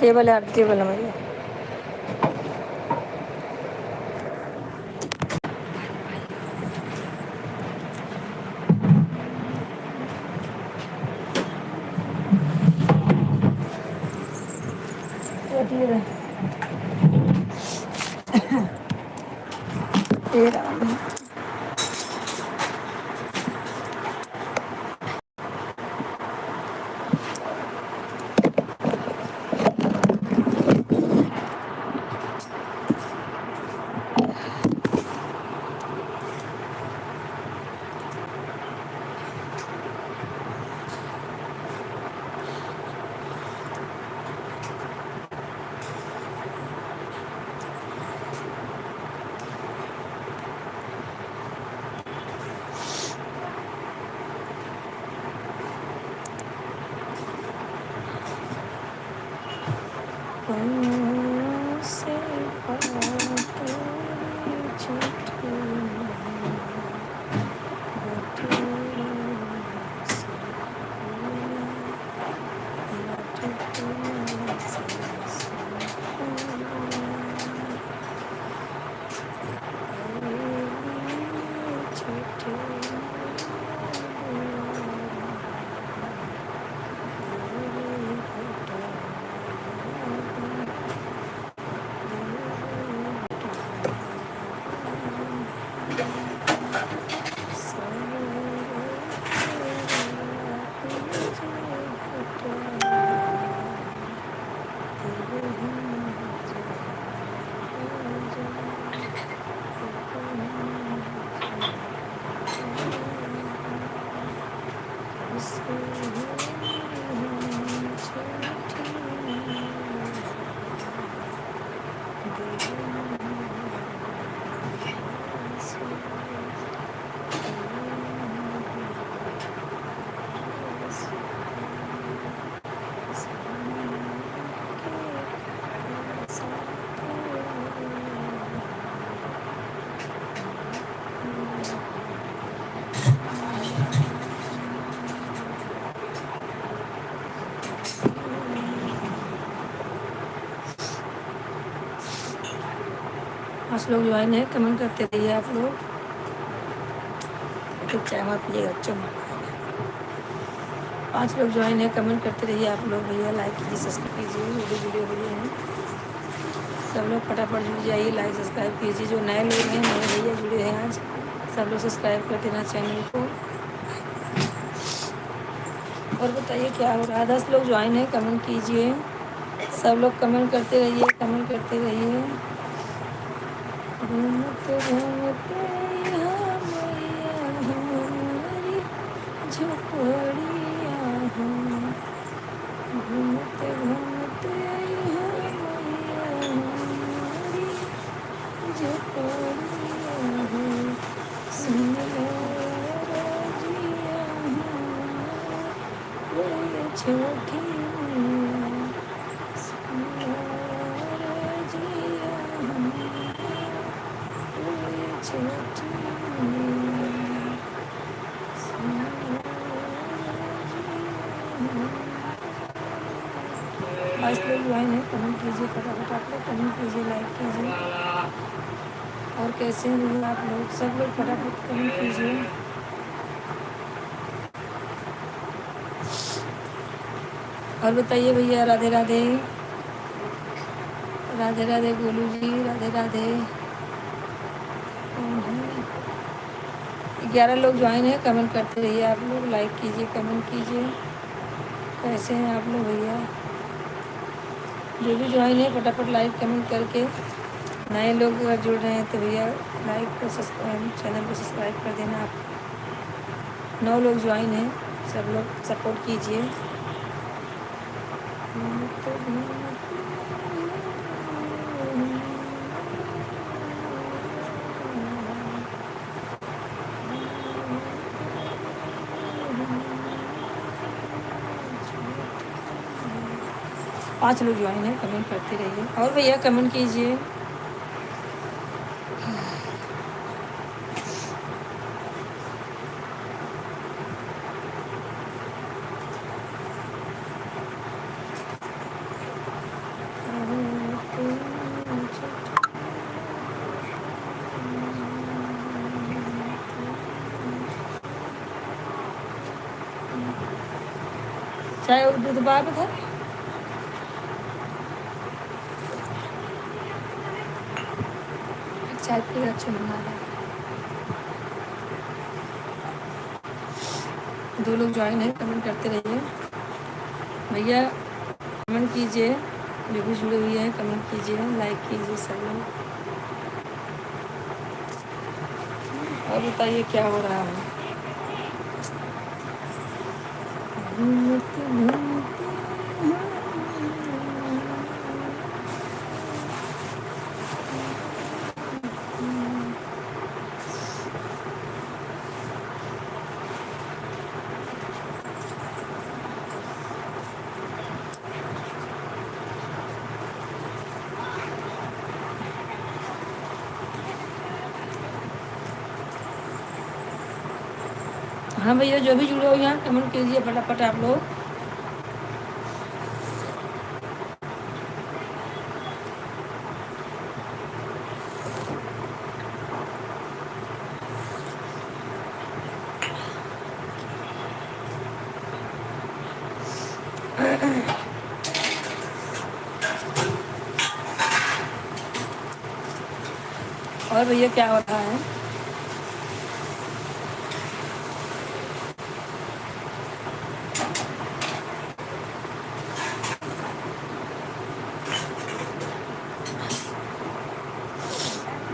Table है, table है मेरी। ये रहा। से पाँच लोग ज्वाइन है, कमेंट करते रहिए आप लोग। तो चाय मत पिएगा बच्चों में। 5 लोग ज्वाइन है, कमेंट करते रहिए आप लोग। भैया लाइक कीजिए, सब्सक्राइब कीजिए। वीडियो हुई है, सब लोग फटाफट जुड़ जाइए, लाइक सब्सक्राइब कीजिए। जो नए लोग हैं, नए भैया जुड़े हैं आज, सब लोग सब्सक्राइब कर देना चैनल को। और बताइए क्या हो रहा है। 10 लोग ज्वाइन है, कमेंट कीजिए। सब लोग कमेंट करते रहिए, कमेंट करते रहिए। घूमते घूमते यहाँ मैया हमारी झोपड़िया हूँ। घूमते घूमते यहाँ मैया हमारी झोपड़िया हूँ। सुन लो रजिया हमारे छोटी मैया, सुन लो रजिया छोटी मैया, सुन लो रजिया। आज लोग ज्वाइन है, कमेंट कीजिए फटाफट। आप लोग कमेंट कीजिए, लाइक कीजिए। और कैसे हैं भैया आप लोग, सब लोग फटाफट कमेंट कीजिए। और बताइए भैया, राधे राधे। राधे राधे गोलू जी, राधे राधे। 11 लोग ज्वाइन है, कमेंट करते रहिए आप लोग। लाइक कीजिए, कमेंट कीजिए। कैसे हैं आप लोग भैया। जो भी ज्वाइन है फटाफट लाइक कमेंट करके। नए लोग अगर जुड़ रहे हैं तो भैया लाइक को सब्सक्राइब, चैनल को सब्सक्राइब कर देना आप। 9 लोग ज्वाइन हैं, सब लोग सपोर्ट कीजिए। 5 लोग ज्वाइन है, कमेंट करते रहिए। और भैया कमेंट कीजिए। चाय दूध बाप था। चाय पी अच्छा बना रहा है। 2 लोग ज्वाइन है, कमेंट करते रहिए भैया, कमेंट कीजिए, जो भी जुड़े हुए हैं कमेंट कीजिए, लाइक कीजिए सब लोग। और बताइए क्या हो रहा है। घूमते घूमते हाँ भैया, जो भी जुड़े हो यहाँ कमेंट कीजिए फटाफट आप लोग। और भैया क्या हो रहा है।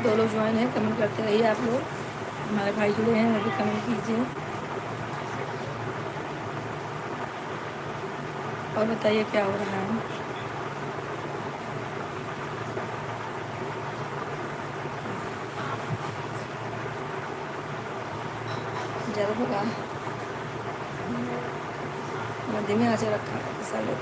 2 लोग ज्वाइन है, कमेंट करते रहिए आप लोग। हमारे भाई जुड़े हैं, वो भी कमेंट कीजिए। और बताइए क्या हो रहा है। ज़्यादा होगा, धीमे आँच रखा है साले।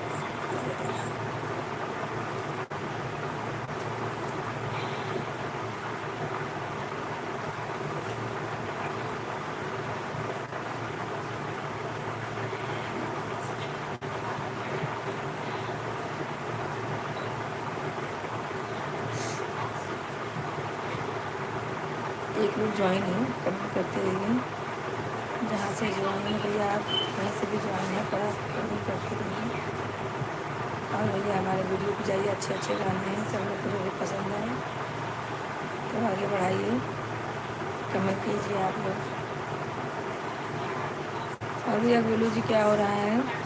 एक लोग ज्वाइन है, कमेंट करते रहिए। जहाँ से ज्वाइन है भैया आप वहीं से भी ज्वाइन है, पर कमेंट करते रहिए। और भैया हमारे वीडियो को जाइए, अच्छे अच्छे गाने हैं, सब लोग को जो भी पसंद आए तो आगे बढ़ाइए, कमेंट कीजिए आप लोग। और भैया गोलू जी क्या हो रहा है।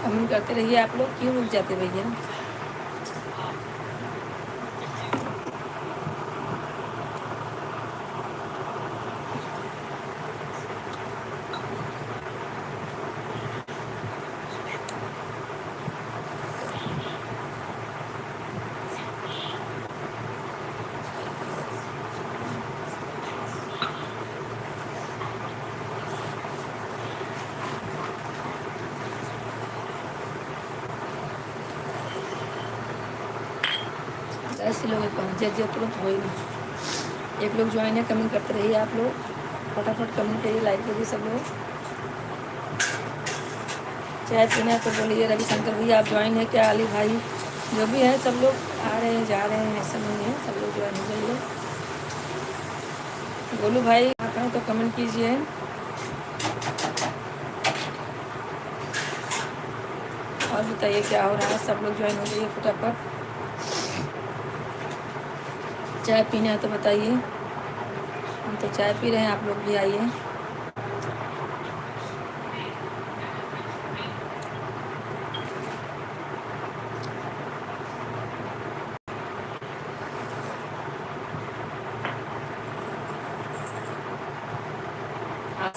कमेंट करते रहिए आप लोग। क्यों रुक जाते भैया। ऐसे लोग जज तुरंत हो ही नहीं। एक लोग ज्वाइन है, कमेंट करते रहिए आप लोग, फटाफट कमेंट करिए, लाइक करिए सब लोग। चाय पीना है तो बोलिए। रविशंकर भैया आप ज्वाइन है क्या। अली भाई, जो भी है सब लोग आ रहे हैं जा रहे हैं, ऐसा नहीं है, सब लोग ज्वाइन हो जाइए। गोलू भाई आप हैं तो कमेंट कीजिए। और बताइए क्या हो रहा है। सब लोग ज्वाइन हो जाइए फटाफट। चाय पीना है तो बताइए। हम तो चाय पी रहे हैं, आप लोग भी आइए।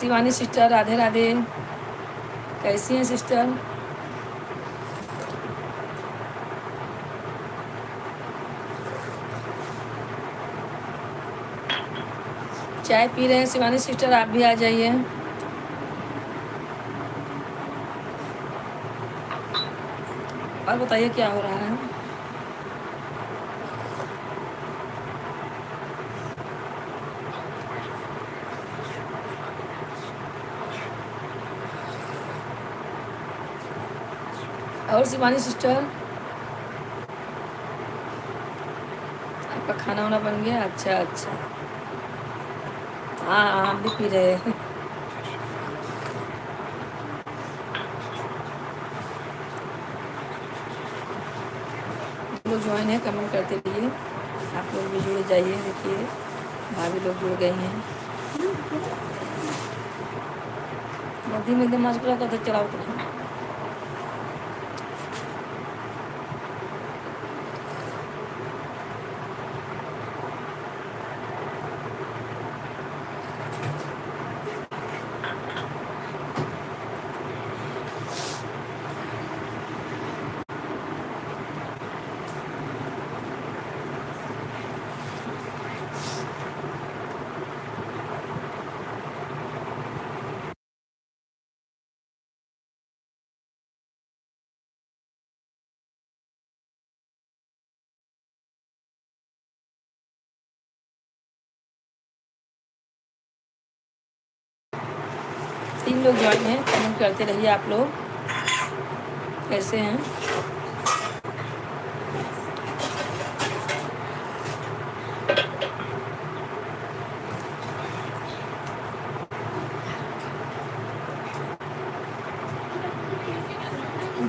शिवानी सिस्टर राधे राधे, कैसी हैं सिस्टर। चाय पी रहे हैं शिवानी सिस्टर, आप भी आ जाइए। और बताइए क्या हो रहा है। और शिवानी सिस्टर, आपका खाना वाना बन गया? अच्छा अच्छा। हाँ हाँ, हम भी पी रहे हैं। लोग ज्वाइन है, कमेंट करते रहिए। आप लोग भी जुड़ जाइए। देखिए भाभी लोग जुड़ गई हैं। नदी में एकदम मास्क लगा कर चलाओ तो। 3 लोग ज्वाइन हैं, कमेंट करते रहिए। आप लोग कैसे हैं?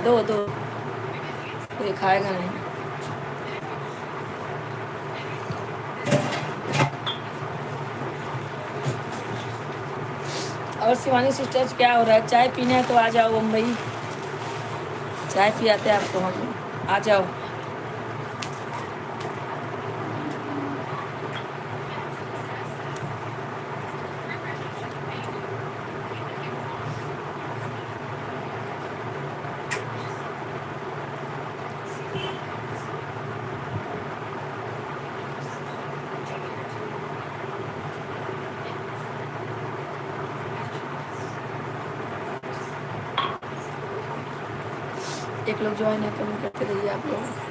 दो दो, कोई खाएगा नहीं। और शिवानी सिस्टर्स क्या हो रहा है? चाय पीना है तो आ जाओ मुंबई, चाय पिलाते हैं आपको हम। आ जाओ। एक लोग ज्वाइन है, कमेंट करते रहिए आप लोग।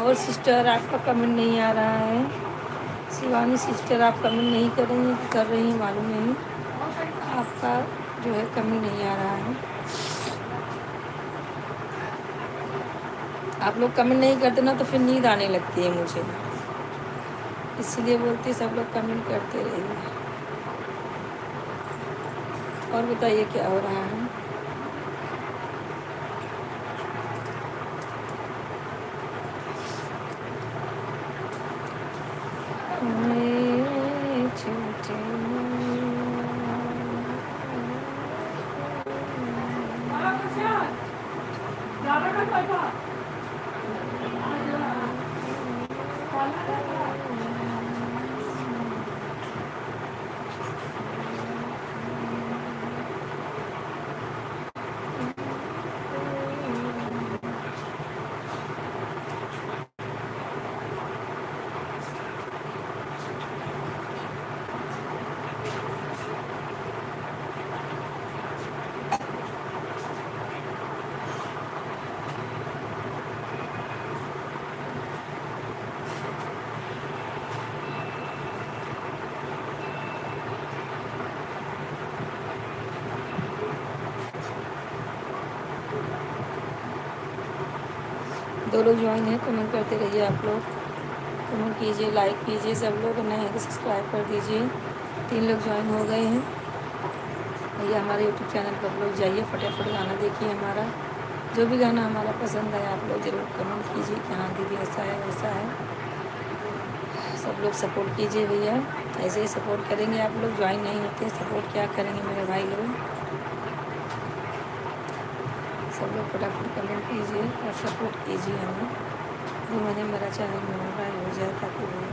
और सिस्टर आपका कमेंट नहीं आ रहा है। शिवानी सिस्टर आप कमेंट नहीं कर रही हैं कि कर रही हैं मालूम नहीं। आपका जो है कमेंट नहीं आ रहा है। आप लोग कमेंट नहीं करते ना तो फिर नींद आने लगती है मुझे, इसलिए बोलती है सब लोग कमेंट करते रहिए। और बताइए क्या हो रहा है। दो लोग ज्वाइन हैं, कमेंट करते रहिए आप लोग। कमेंट कीजिए, लाइक कीजिए, सब लोग नए हैं तो सब्सक्राइब कर दीजिए। 3 लोग ज्वाइन हो गए हैं भैया। हमारे यूट्यूब चैनल पर लोग जाइए, फटाफट गाना देखिए हमारा। जो भी गाना हमारा पसंद है आप लोग ज़रूर कमेंट कीजिए कि हाँ दीदी ऐसा है वैसा है। सब लोग सपोर्ट कीजिए भैया, ऐसे ही सपोर्ट करेंगे। आप लोग ज्वाइन नहीं होते, सपोर्ट क्या करेंगे मेरे भाई लोग। सब लोग फटाफट कमेंट कीजिए और सपोर्ट कीजिए हमें। 2 महीने मेरा चैनल मोनेटाइज हो जाए ताकि भैया।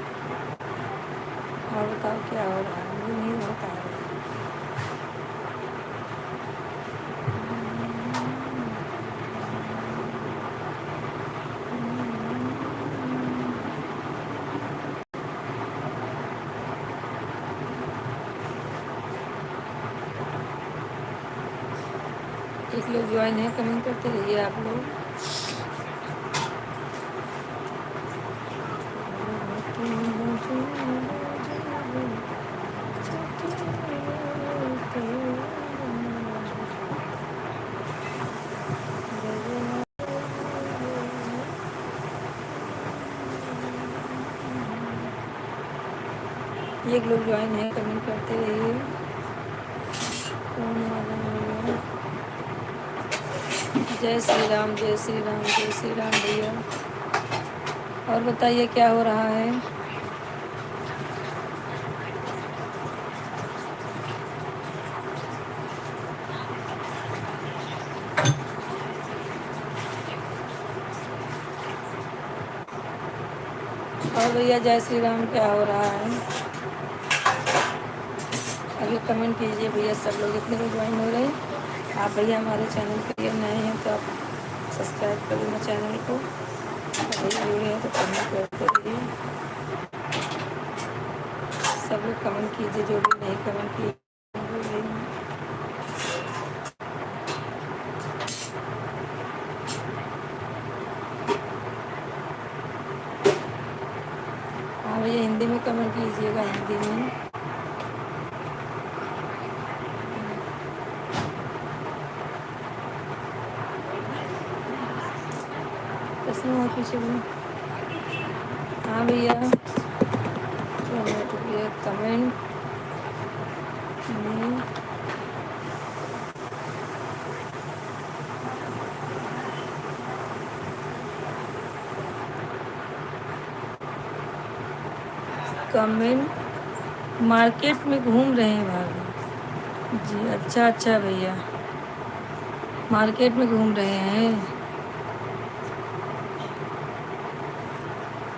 और बताओ क्या हो रहा है, मुझे नहीं होता है। एक लोग ज्वाइन है, कमेंट करते रहिए आप लोग। एक लोग ज्वाइन है, कमेंट करते रहिए। जय श्री राम, जय श्री राम, जय श्री राम भैया। और बताइए क्या हो रहा है। और भैया जय श्री राम, क्या हो रहा है। अभी कमेंट कीजिए भैया, सब लोग इतने लोग ज्वाइन हो रहे हैं। आप भैया हमारे चैनल के लिए नए हैं तो आप सब्सक्राइब कर देना चैनल को। भैया जुड़े हैं तो कमेंट करते रहिए। सब लोग कमेंट कीजिए, जो भी नहीं कमेंट किए। हाँ भैया हिंदी में कमेंट कीजिएगा, हिंदी में। प्रश्न और पीछे भी। हाँ भैया कमेंट में कमेंट मार्केट में घूम रहे हैं भाभी जी। अच्छा अच्छा भैया, मार्केट में घूम रहे हैं।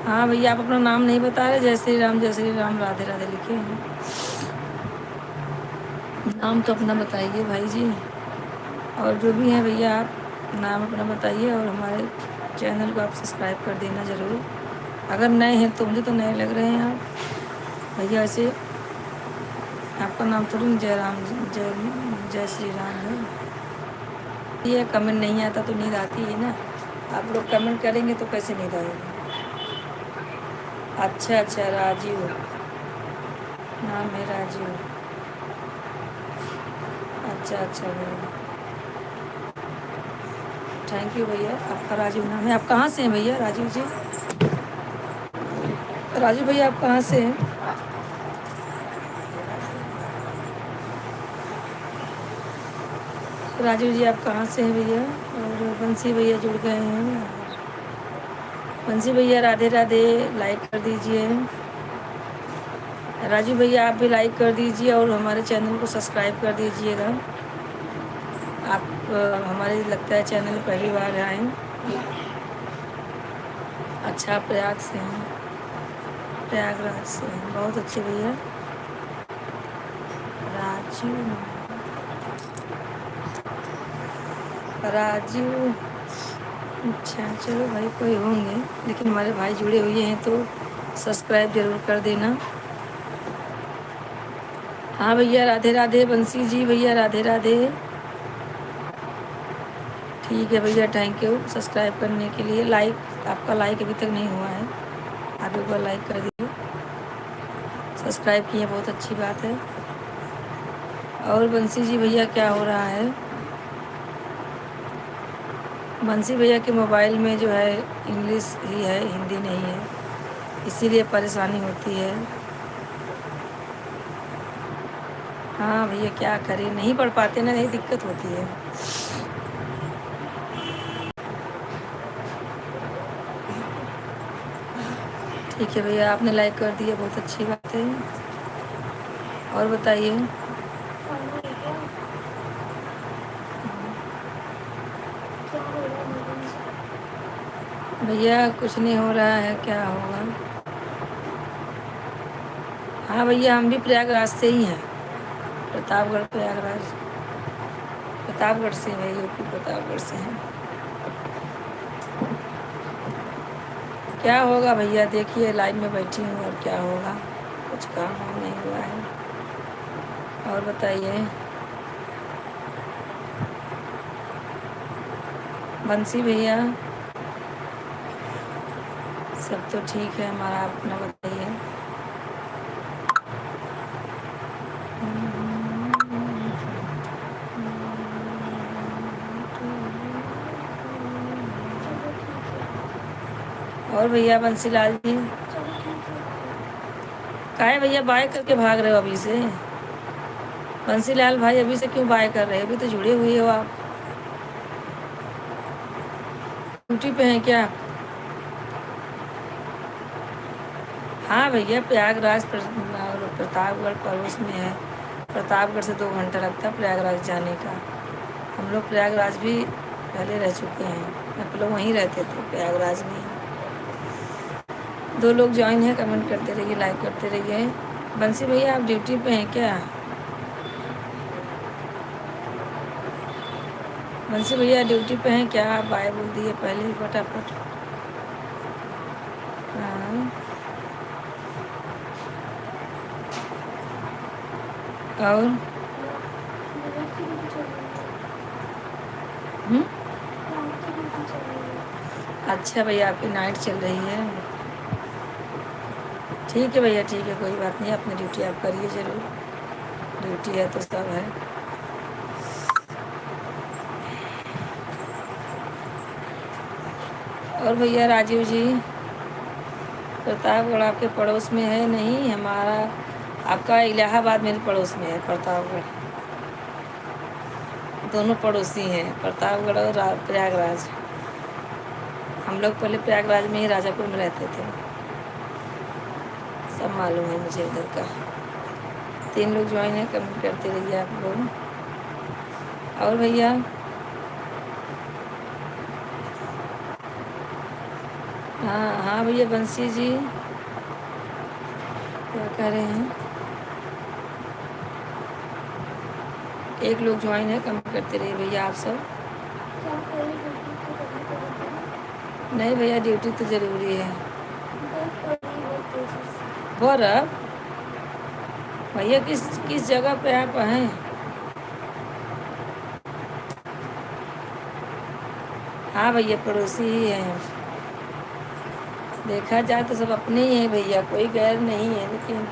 हाँ भैया आप अपना नाम नहीं बता रहे। जय श्री राम, जय श्री राम, राधे राधे लिखे हैं। नाम तो अपना बताइए भाई जी। और जो भी हैं भैया आप नाम अपना बताइए और हमारे चैनल को आप सब्सक्राइब कर देना ज़रूर। अगर नए हैं तो मुझे तो नए लग रहे हैं आप भैया। ऐसे आपका नाम थोड़ी जय राम, जय जय श्री राम है। ये कमेंट नहीं आता तो नींद आती है ना। आप लोग कमेंट करेंगे तो कैसे नींद आएगी। अच्छा अच्छा, राजीव नाम है, राजीव। अच्छा अच्छा भैया, थैंक यू भैया। आपका राजीव नाम है। आप कहाँ से हैं भैया राजीव जी? राजीव भैया आप कहाँ से हैं? राजीव जी आप कहाँ से हैं भैया? और बंसी भैया जुड़ गए हैं। बंसी भैया राधे राधे, लाइक कर दीजिए। राजू भैया आप भी लाइक कर दीजिए और हमारे चैनल को सब्सक्राइब कर दीजिएगा। आप हमारे लगता है चैनल पहली बार आए। अच्छा, प्रयाग से हैं, प्रयागराज से हैं, बहुत अच्छे भैया। राजू, राजू, अच्छा चलो भाई, कोई होंगे, लेकिन हमारे भाई जुड़े हुए हैं तो सब्सक्राइब जरूर कर देना। हाँ भैया राधे राधे, बंसी जी भैया राधे राधे। ठीक है भैया, थैंक यू सब्सक्राइब करने के लिए। लाइक, आपका लाइक अभी तक नहीं हुआ है, आप एक बार लाइक कर दीजिए। सब्सक्राइब किए, बहुत अच्छी बात है। और बंसी जी भैया क्या हो रहा है? बंसी भैया के मोबाइल में जो है इंग्लिश ही है, हिंदी नहीं है, इसीलिए परेशानी होती है। हाँ भैया क्या करें, नहीं पढ़ पाते ना, नहीं दिक्कत होती है। ठीक है भैया, आपने लाइक कर दिया, बहुत अच्छी बात है। और बताइए भैया, कुछ नहीं हो रहा है, क्या होगा। हाँ भैया, हम भी प्रयागराज से ही हैं, प्रतापगढ़ प्रयागराज, प्रतापगढ़ से भाई, यूपी प्रतापगढ़ से हैं। क्या होगा भैया, देखिए लाइव में बैठी हूँ और क्या होगा, कुछ काम वाम नहीं हुआ है। और बताइए बंसी भैया, सब तो ठीक है हमारा, अपना बताइए। और भैया बंसीलाल जी, काहे भैया बाय करके भाग रहे हो अभी से? बंसीलाल भाई अभी से क्यों बाय कर रहे हो, अभी तो जुड़े हुए हो आप। ड्यूटी पे हैं क्या? हाँ भैया, प्रयागराज और प्रतापगढ़ पड़ोस में है। प्रतापगढ़ से 2 घंटा लगता है प्रयागराज जाने का। हम लोग प्रयागराज भी पहले रह चुके हैं, हम लोग वहीं रहते थे प्रयागराज में ही। 2 लोग ज्वाइन है, कमेंट करते रहिए, लाइक करते रहिए। बंसी भैया आप ड्यूटी पे हैं क्या? बंसी भैया ड्यूटी पे हैं क्या? आप बाय बोल दिए पहले ही फटाफट। हाँ। और हम्म? अच्छा भैया, आपकी नाइट चल रही है। ठीक है भैया, ठीक है, कोई बात नहीं, अपनी ड्यूटी आप करिए ज़रूर, ड्यूटी है तो सब है। और भैया राजीव जी, प्रतापगढ़ आपके पड़ोस में है? नहीं, हमारा आपका इलाहाबाद मेरे पड़ोस में है, प्रतापगढ़। दोनों पड़ोसी हैं, प्रतापगढ़ और प्रयागराज। हम लोग पहले प्रयागराज में ही, राजापुर में रहते थे, सब मालूम है मुझे इधर का। 3 लोग ज्वाइन है, कमेंट करते रहिए आप लोग। और भैया हाँ हाँ भैया, बंसी जी क्या कह रहे हैं? 1 लोग ज्वाइन है, कमेंट करते रहिए भैया आप सब। नहीं भैया, ड्यूटी तो ज़रूरी है। गौरव भैया, किस किस जगह पे आप हैं? हाँ भैया, पड़ोसी ही हैं। देखा जाए तो सब अपने ही हैं भैया, कोई गैर नहीं है, लेकिन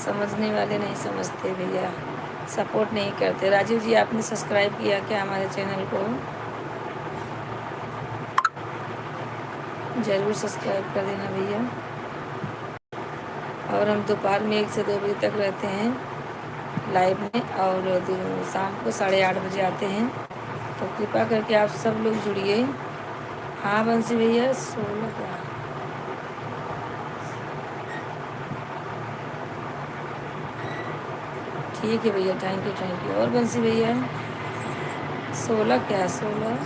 समझने वाले नहीं समझते भैया, सपोर्ट नहीं करते। राजीव जी आपने सब्सक्राइब किया क्या हमारे चैनल को? ज़रूर सब्सक्राइब कर देना भैया। और हम दोपहर में 1 से 2 बजे तक रहते हैं लाइव में, और शाम को 8:30 बजे आते हैं, तो कृपा करके आप सब लोग जुड़िए। हाँ बंसी भैया 16 का, ठीक है भैया, थैंक यू थैंक यू। और बंसी भैया 16 क्या, 16?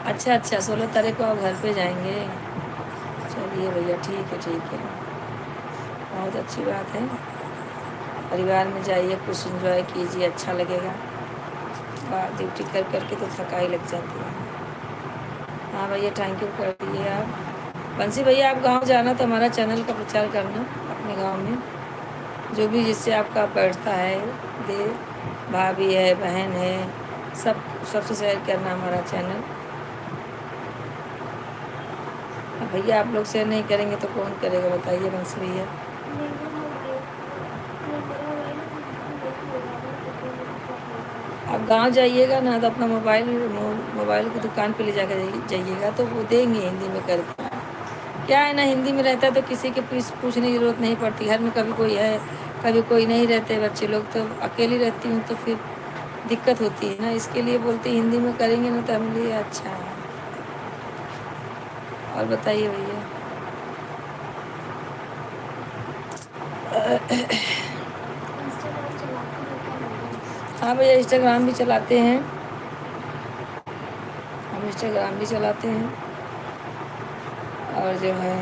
अच्छा अच्छा, 16 तारीख को आप घर पे जाएंगे? चलिए भैया, ठीक है ठीक है, बहुत अच्छी बात है। परिवार में जाइए, कुछ इन्जॉय कीजिए, अच्छा लगेगा। ड्यूटी कर करके तो थकाई लग जाती है। हाँ भैया थैंक यू कर दिए आप। बंसी भैया आप गांव जाना तो हमारा चैनल का प्रचार करना अपने गांव में, जो भी जिससे आपका बैठता है, दे भाभी है, बहन है, सबसे शेयर करना हमारा चैनल। भैया आप लोग शेयर नहीं करेंगे तो कौन करेगा बताइए बंसी भैया। आप गांव जाइएगा ना तो अपना मोबाइल की दुकान पे ले जाकर जाइएगा, तो वो देंगे हिंदी में करके। क्या है ना, हिंदी में रहता है तो किसी के पूछने की ज़रूरत नहीं पड़ती। घर में कभी कोई है, कभी कोई नहीं रहते, बच्चे लोग तो अकेली रहती हूँ, तो फिर दिक्कत होती है ना, इसके लिए बोलते हिंदी में करेंगे ना तो हमारे लिए अच्छा है। और बताइए भैया। हाँ भैया इंस्टाग्राम भी चलाते हैं, हम इंस्टाग्राम भी चलाते हैं। और जो है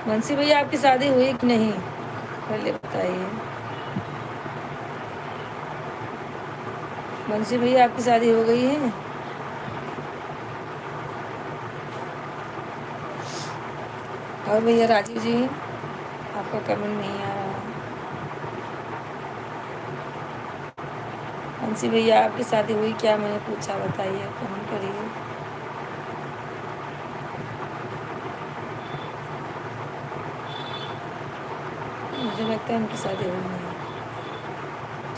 बंसी भैया आपकी शादी हुई कि नहीं, पहले बताइए। बंसी भैया आपकी शादी हो गई है? और भैया राजीव जी आपका कमेंट नहीं आ रहा। बंसी भैया आपकी शादी हुई क्या, मैंने पूछा, बताइए, कमेंट करिए। मुझे लगता है उनकी शादी हुई नहीं।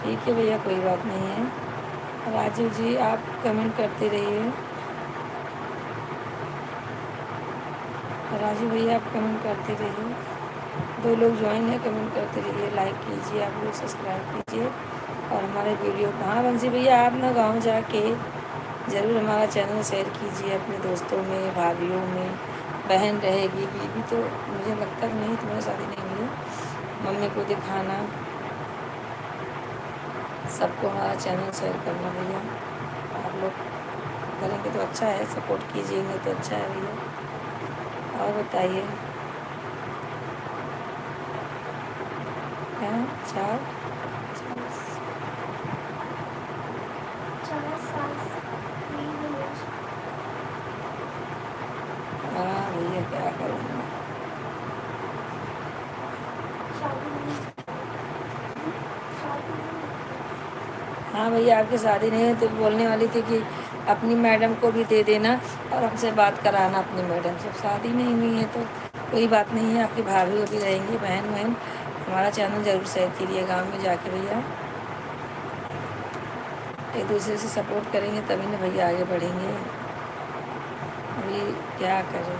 ठीक है भैया, कोई बात नहीं है। राजीव जी आप कमेंट करते रहिए। राजीव भैया आप कमेंट करते रहिए। 2 लोग ज्वाइन है, कमेंट करते रहिए, लाइक कीजिए, आप लोग सब्सक्राइब कीजिए और हमारे वीडियो को। हाँ बंसी भैया आप ना गाँव जाके ज़रूर हमारा चैनल शेयर कीजिए अपने दोस्तों में, भाभीयों में। बहन रहेगी, बीवी तो मुझे लगता है नहीं, तुम्हारी शादी नहीं हुई है। मम्मी को दिखाना, सबको हमारा चैनल शेयर करना भैया। आप लोग करेंगे तो अच्छा है, सपोर्ट कीजिएगा तो अच्छा है भैया। और बताइए क्या, 4 हाँ भैया क्या करूँगा। हाँ भैया आपकी शादी नहीं है तो बोलने वाली थी कि अपनी मैडम को भी दे देना और हमसे बात कराना अपनी मैडम से। शादी नहीं हुई है तो कोई बात नहीं है, आपकी भाभी वो भी रहेंगी, बहन बहन। हमारा चैनल ज़रूर शेयर कीजिए गाँव में जाके भैया, एक दूसरे से सपोर्ट करेंगे तभी ना भैया आगे बढ़ेंगे। अभी क्या करें,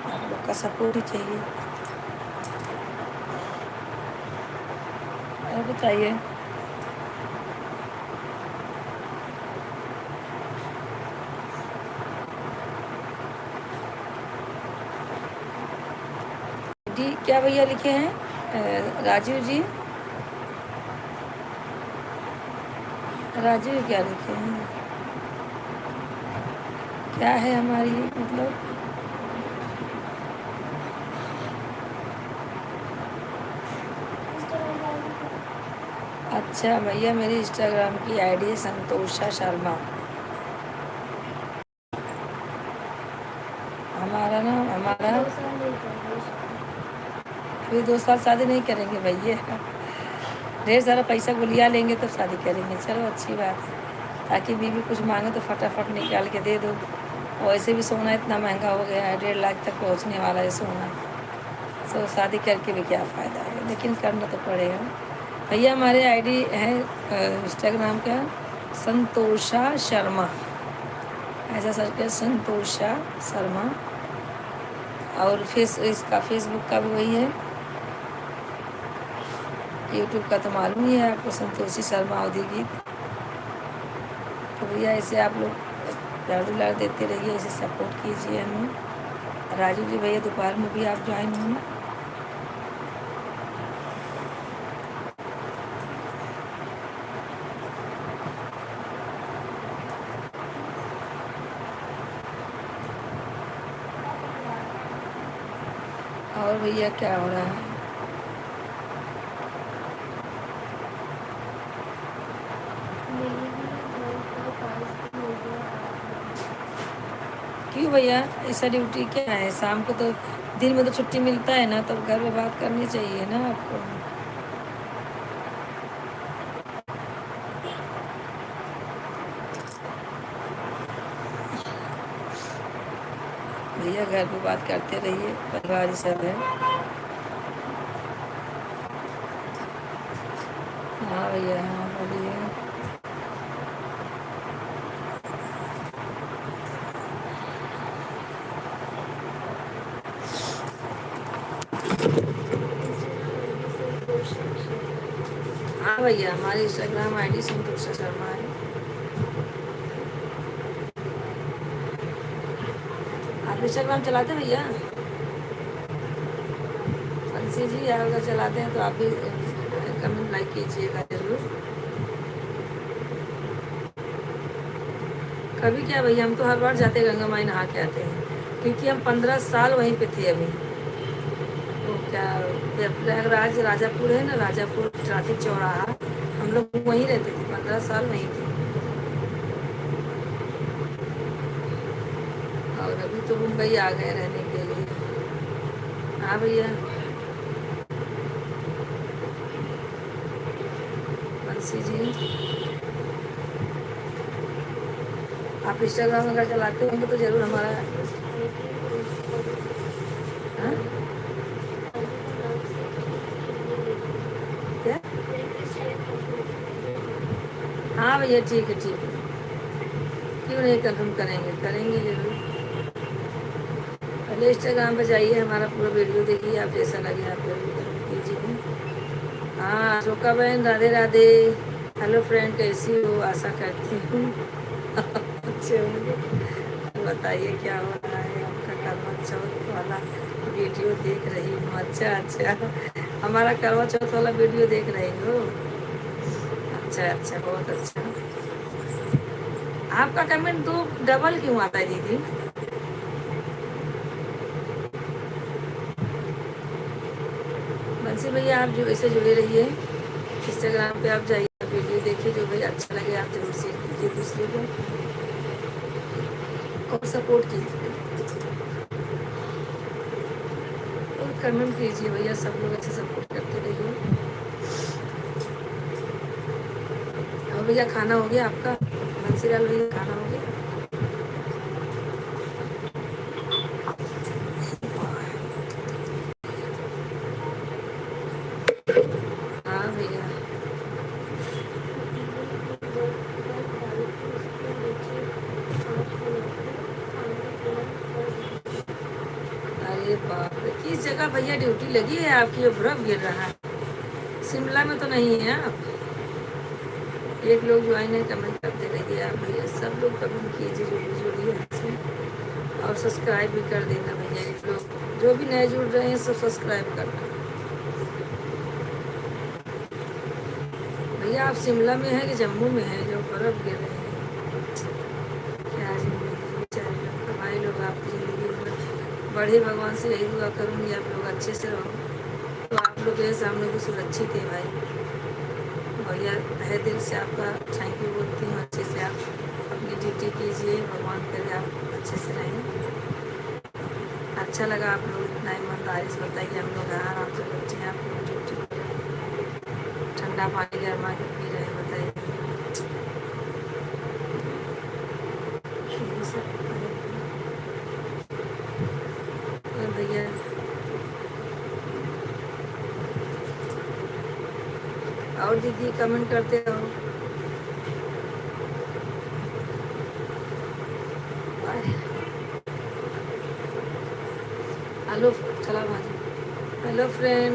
आप लोग का सपोर्ट ही चाहिए। और बताइए। जी क्या भैया लिखे हैं राजीव जी, राजीव क्या लिखे हैं, क्या है हमारी मतलब? अच्छा भैया मेरी इंस्टाग्राम की आईडी है संतोषा शर्मा। हमारा ना, हमारा अभी 2 साल शादी नहीं करेंगे भैया, ढेर सारा पैसा गुलिया लेंगे तो शादी करेंगे। चलो अच्छी बात है, ताकि बीवी कुछ मांगे तो फटाफट निकाल के दे दो। वैसे भी सोना इतना महंगा हो गया है, 1.5 लाख तक पहुंचने वाला है सोना। तो शादी करके भी क्या फ़ायदा है, लेकिन करना तो पड़ेगा। भैया हमारे आईडी है इंस्टाग्राम का संतोषा शर्मा, ऐसा सर्च कर संतोषा शर्मा। और इसका फेसबुक का भी वही है, यूट्यूब का तो मालूम ही है आपको, संतोषी शर्मा अवधि गीत। तो भैया ऐसे आप लोग प्यार दुलार देते रहिए, ऐसे सपोर्ट कीजिए हमें। राजू जी भैया दोपहर में भी आप ज्वाइन होना। और भैया क्या हो रहा है? क्यों भैया, ऐसा ड्यूटी क्या है? शाम को तो, दिन में तो छुट्टी मिलता है ना, तो घर में बात करनी चाहिए ना आपको। भैया घर पे बात करते रहिए, परिवार ही सब है। हाँ भैया, हाँ बोलिए। हाँ भैया, हमारी इंस्टाग्राम आईडी संतोषा शर्मा है। आप इंस्टाग्राम चलाते हैं भैया? बंसी जी अगर चलाते हैं तो आप भी कमेंट लाइक कीजिएगा जरूर। कभी क्या भैया, हम तो हर बार जाते गंगा माई नहा के आते हैं, क्योंकि हम 15 साल वहीं पे थे अभी। तो क्या, प्रयागराज राजापुर है ना, राजापुर ट्रैफिक चौराहा, हम लोग वहीं रहते थे, 15 साल वहीं थे। और अभी तो मुंबई आ गए रहने के लिए। हाँ भैया, बंसी जी आप इंस्टाग्राम अगर चलाते होंगे तो ज़रूर हमारा। हाँ क्या? हाँ भैया ठीक है, ठीक है, क्यों नहीं, कंफर्म करेंगे, करेंगे जरूर। पहले इंस्टाग्राम पे जाइए, हमारा पूरा वीडियो देखिए, आप जैसा लगे आप जरूर कीजिए। हाँ अशोका बहन, राधे राधे। हेलो फ्रेंड, कैसी हो? आशा करती हूँ अच्छे होंगे। बताइए क्या हो रहा है? आपका करवा चौथ वाला वीडियो देख रही हूँ। अच्छा अच्छा, हमारा करवा चौथ वाला वीडियो देख रही हो? अच्छा अच्छा, बहुत अच्छा। आपका कमेंट तो डबल क्यों आता है दीदी? बंसी भैया आप जो ऐसे जुड़े रहिए, इंस्टाग्राम पे आप जाइए, वीडियो देखिए, जो भाई अच्छा लगे आप जरूर शेयर कीजिए दूसरे को, और सपोर्ट कीजिए और कमेंट कीजिए भैया, सब लोग ऐसे सपोर्ट करते रहिए। और भैया खाना हो गया आपका? बंसीलाल भैया खाना हो गया? हाँ भैया, अरे बाप रे, किस जगह भैया ड्यूटी लगी है आपकी? बर्फ गिर रहा है। शिमला में तो नहीं है आप? एक लोग ज्वाइन है, कमेंट करते रहिए आप भैया, सब लोग कमेंट कीजिए, जुड़िए हमसे, और सब्सक्राइब भी कर देना भैया। एक लोग जो भी नए जुड़ रहे हैं सब सब्सक्राइब करना। भैया आप शिमला में है कि जम्मू में है जो बर्फ गिर रही है? क्या जिंदगी बेचारे लोग का, भाई लोग आपकी ज़िंदगी में बढ़े, भगवान से यही दुआ करूँगी आप लोग अच्छे से रहो, तो आप लोग के सामने भी सुरक्षित है भाई। भैया तहे दिल से आपका थैंक यू बोलती हूँ। अच्छे से आप अपनी ड्यूटी कीजिए, भगवान करे आप अच्छे से रहें। अच्छा लगा आप लोग इतना ईमानदारी से बताइए, हम लोग आराम से बैठे हैं, आप लोग ड्यूटी कर रहे हैं, ठंडा पानी गर्मा के पी रहे हैं, बताइए। दीदी कमेंट करते रहो। हेलो चला भाजी। हेलो फ्रेंड,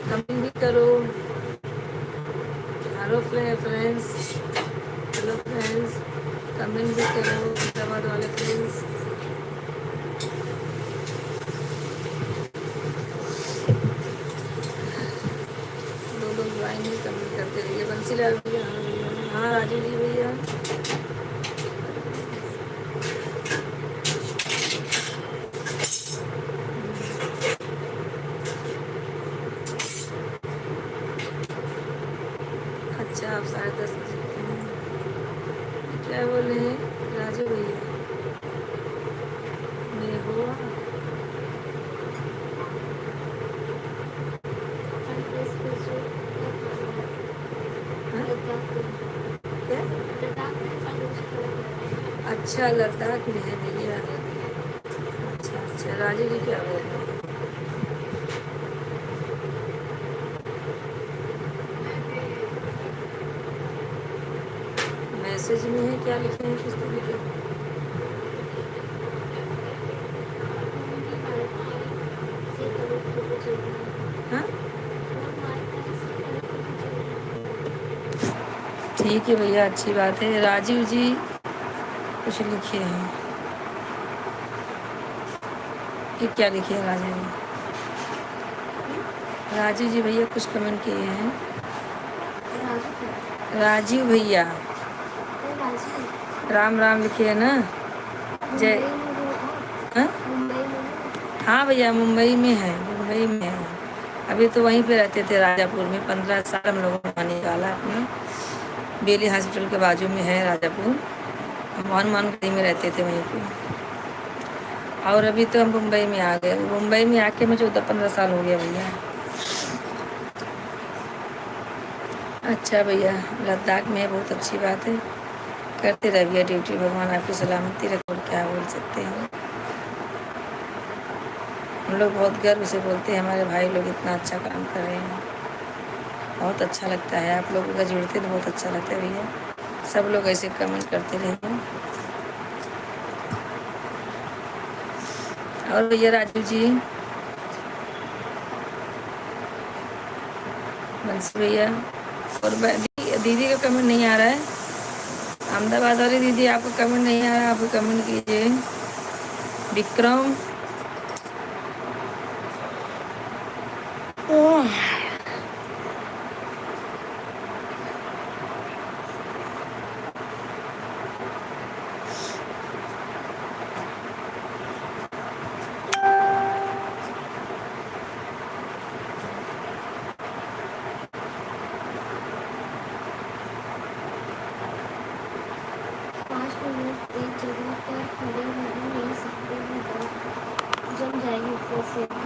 कमेंट भी करो। Hello friends, hello friends, comment भी करो हैदराबाद वाले फ्रेंड्स। दो लोग ज्वाइन ही कमेंट करते रहिए। बंसीलाल भैया, हाँ भैया, हाँ राजू जी भैया। अच्छा आप 10:30 बजे क्या बोले हैं राजू भैया? मैं हुआ क्या? अच्छा लद्दाख में है भैया। अच्छा अच्छा, राजू जी क्या बोल रहे हैं? मैसेज में है क्या लिखे हैं, किस तरीके? हाँ ठीक है भैया, अच्छी बात है। राजीव जी कुछ लिखे हैं, ये क्या लिखे हैं राजीव जी? राजीव जी भैया कुछ कमेंट किए हैं। राजीव भैया राम राम लिखे है ना। जय हाँ हाँ भैया, मुंबई में है, मुंबई में है। अभी तो वहीं पे रहते थे राजापुर में, 15 साल हम लोगों ने वहाँ निकाला अपना। बेली हॉस्पिटल के बाजू में है राजापुर। हम हनुमान गढ़ी में रहते थे वहीं पे, और अभी तो हम मुंबई में आ गए। मुंबई में आके मैं 14-15 साल हो गया भैया। अच्छा भैया, लद्दाख में है, बहुत अच्छी बात है। करते रहिए ड्यूटी, भगवान आपकी सलामती रखे, और क्या बोल सकते हैं। हम लोग बहुत गर्व से बोलते हैं हमारे भाई लोग इतना अच्छा काम कर रहे हैं। बहुत अच्छा लगता है, आप लोगों का जुड़ते तो बहुत अच्छा लगता है भैया। सब लोग ऐसे कमेंट करते रहिए। और भैया राजू जी, बंसी भैया, और दीदी का कमेंट नहीं आ रहा है। अहमदाबाद वाली दीदी आपका कमेंट नहीं आ रहा है, आप कमेंट कीजिए। विक्रम,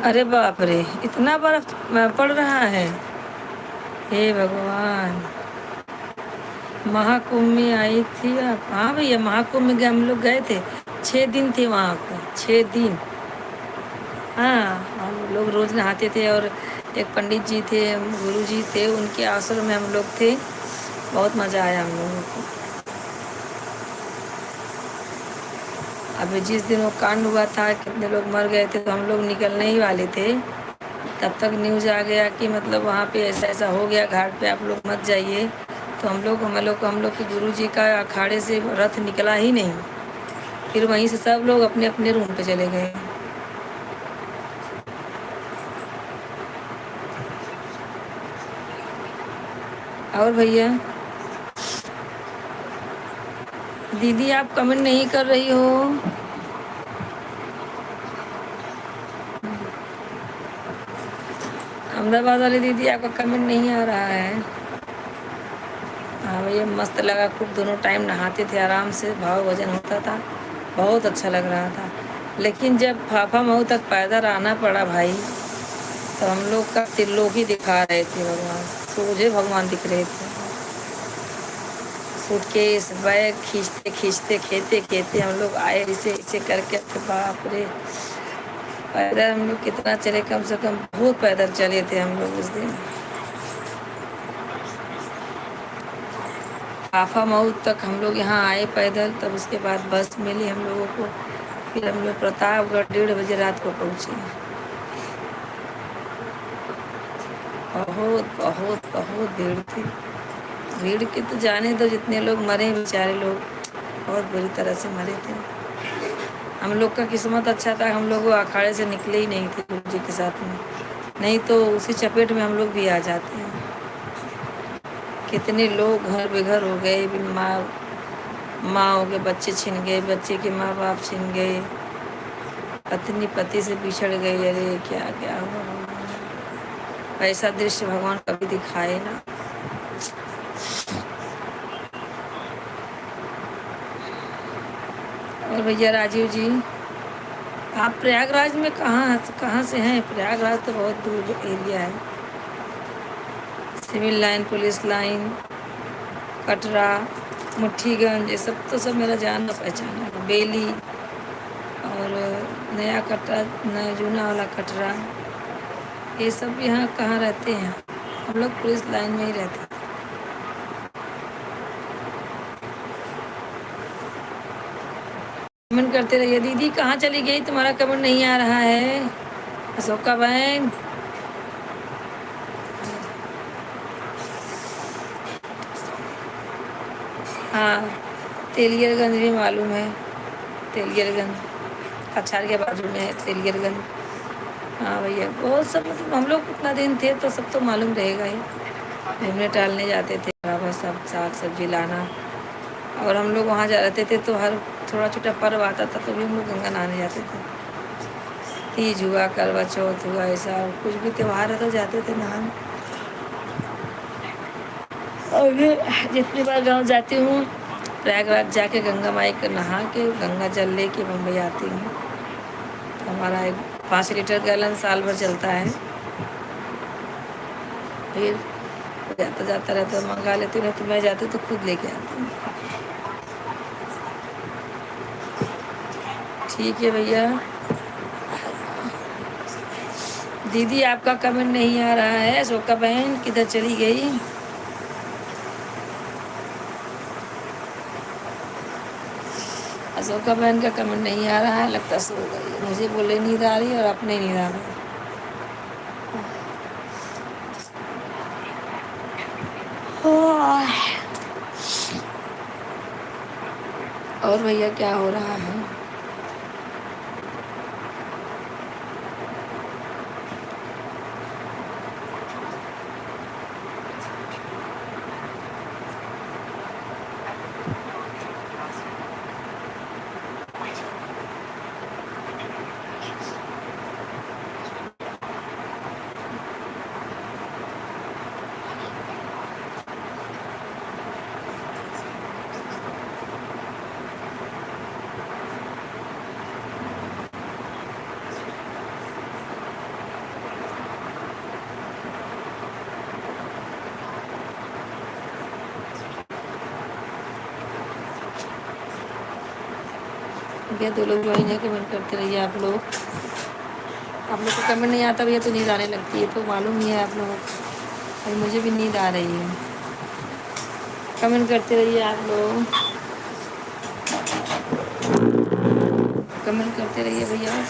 अरे बाप रे, इतना बर्फ पड़ रहा है। हे भगवान, महाकुंभ में आई थी आप? हाँ भैया, महाकुंभ में हम लोग गए थे। 6 दिन थे वहाँ पे, 6 दिन। हाँ, हम लोग रोज नहाते थे, और एक पंडित जी थे, गुरु जी थे, उनके आश्रम में हम लोग थे। बहुत मज़ा आया हम लोगों को। अभी जिस दिन वो कांड हुआ था, कितने लोग मर गए थे, तो हम लोग निकलने ही वाले थे, तब तक न्यूज़ आ गया कि मतलब वहाँ पे ऐसा ऐसा हो गया, घाट पे आप लोग मत जाइए। तो हम लोग के गुरु जी का अखाड़े से रथ निकला ही नहीं। फिर वहीं से सब लोग अपने अपने रूम पे चले गए। और भैया दीदी आप कमेंट नहीं कर रही हो। अहमदाबाद वाली दीदी आपका कमेंट नहीं आ रहा है। हाँ भैया, मस्त लगा खूब, दोनों टाइम नहाते थे आराम से, भाव भजन होता था, बहुत अच्छा लग रहा था। लेकिन जब फाफा मऊ तक पैदल आना पड़ा भाई, तो हम लोग का त्रिलोक ही दिखा रहे थे भगवान, सोझे भगवान दिख रहे थे। सूटकेस बैग खींचते खींचते, खेते खेते हम लोग आए, इसे इसे करके। तो बाप रे, पैदल हम लोग कितना चले, कम से कम बहुत पैदल चले थे हम लोग उस दिन। आफा मऊ तक हम लोग यहाँ आए पैदल, तब उसके बाद बस मिली हम लोगों को। फिर हम लोग प्रतापगढ़ 1:30 बजे रात को पहुँचे। बहुत बहुत बहुत भीड़ थी। भीड़ की तो जाने दो, जितने लोग मरे बेचारे लोग बहुत बुरी तरह से मरे थे। हम लोग का किस्मत अच्छा था, हम लोग वो अखाड़े से निकले ही नहीं थे गुरु जी के साथ में, नहीं तो उसी चपेट में हम लोग भी आ जाते हैं। कितने लोग घर बेघर हो गए, माँ के बच्चे छिन गए, बच्चे के माँ बाप छिन गए, पत्नी पति से बिछड़ गई। अरे क्या क्या हुआ। ऐसा दृश्य भगवान कभी दिखाए ना। और भैया राजीव जी, आप प्रयागराज में कहाँ कहाँ से हैं? प्रयागराज तो बहुत दूर एरिया है। Civil line, police line, Katra, Mutthiganj, ये सब तो सब मेरा जाना पहचाना है। बेली और नया कटरा, नया जूना वाला कटरा, ये सब यहाँ कहाँ रहते हैं? हम लोग पुलिस लाइन में ही रहते हैं। कमेंट करते रहिए। दीदी कहाँ चली गई? तुम्हारा कमेंट नहीं आ रहा है। अशोका बहन, हाँ तेलियरगंज भी मालूम है। तेलियरगंज कछार के बाजू में है तेलियरगंज। हाँ भैया, बहुत सब मतलब हम लोग उतना दिन थे तो सब तो मालूम रहेगा ही। घूमने टहलने जाते थे, बराबर सब साग सब्जी लाना। और हम लोग वहाँ जा रहते थे तो हर थोड़ा छोटा पर्व आता था तो भी हम लोग गंगा नहाने जाते थे। तीज हुआ, करवा चौथ हुआ, ऐसा कुछ भी त्यौहार है तो जाते थे नहाने। और जितनी बार गांव जाती हूँ, प्रयागराज जाके गंगा माई का नहा के गंगा जल लेके मुंबई आती हूँ। तो हमारा एक 5 लीटर गैलन साल भर चलता है। फिर जाता जाता रहता मंगा लेती हूँ, तो मैं जाती तो खुद लेके आती हूँ। ठीक है भैया। दीदी आपका कमेंट नहीं आ रहा है। अशोका बहन किधर चली गई? अशोका बहन का कमेंट नहीं आ रहा है, लगता सो गई। मुझे बोले नींद आ रही है और अपने नींद आ रही है। और भैया क्या हो रहा है? भैया 2 लोग ज्वाइन है, कमेंट करते रहिए आप लोग। आप लोग को कमेंट नहीं आता भैया तो नींद आने लगती है, तो मालूम ही है आप लोगों को। और मुझे भी नींद आ रही है। कमेंट करते रहिए आप लोग, कमेंट करते रहिए भैया।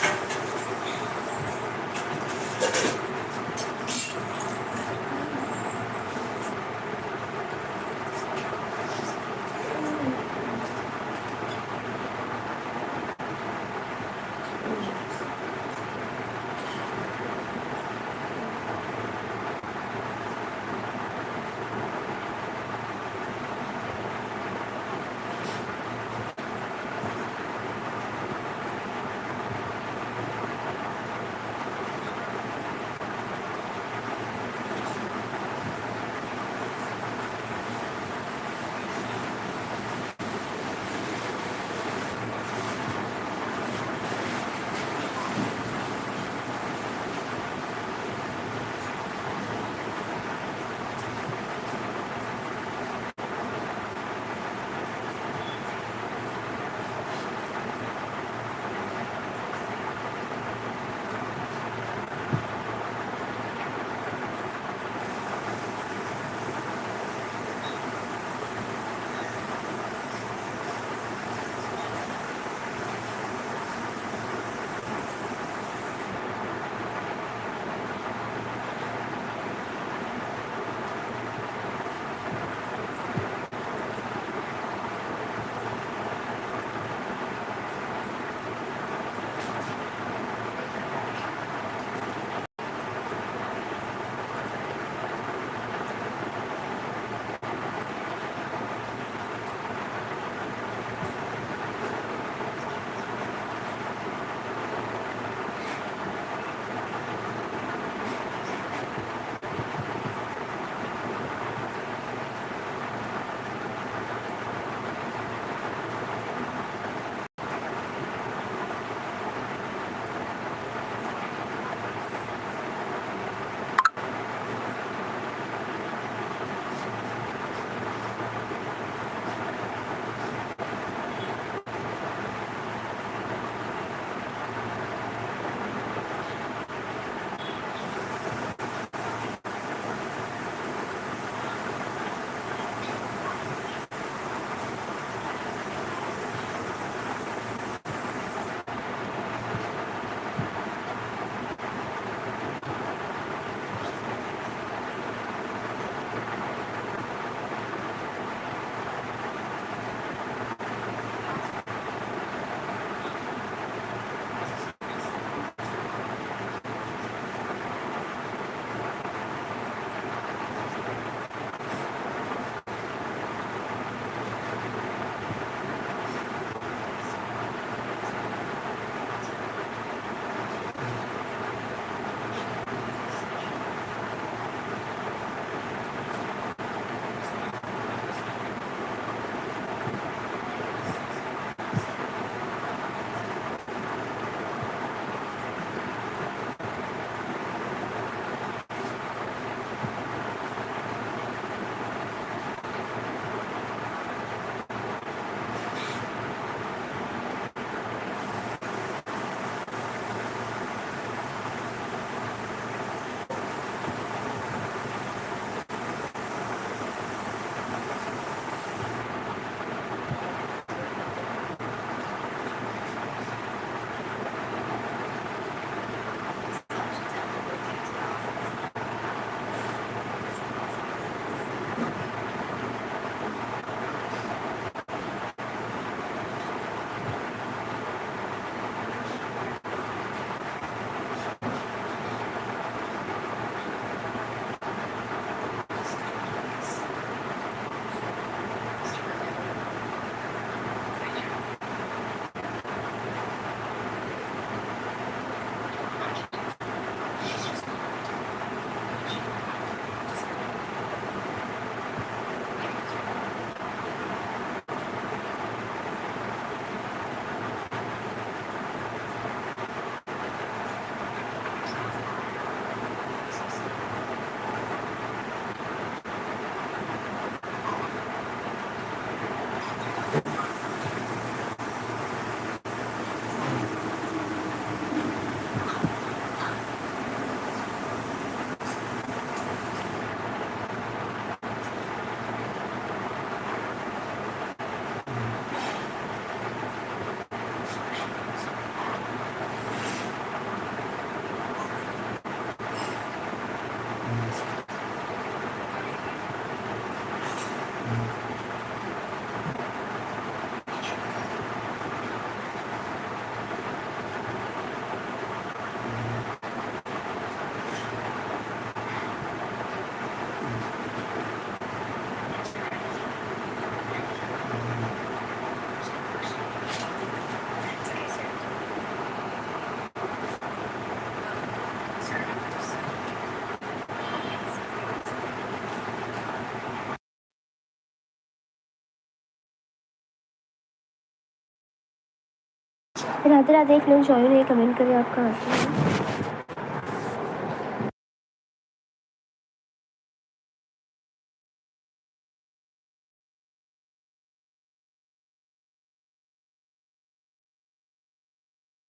राधे राधे, एक लोग ज्वाइन है, कमेंट करें आप कहाँ से हैं।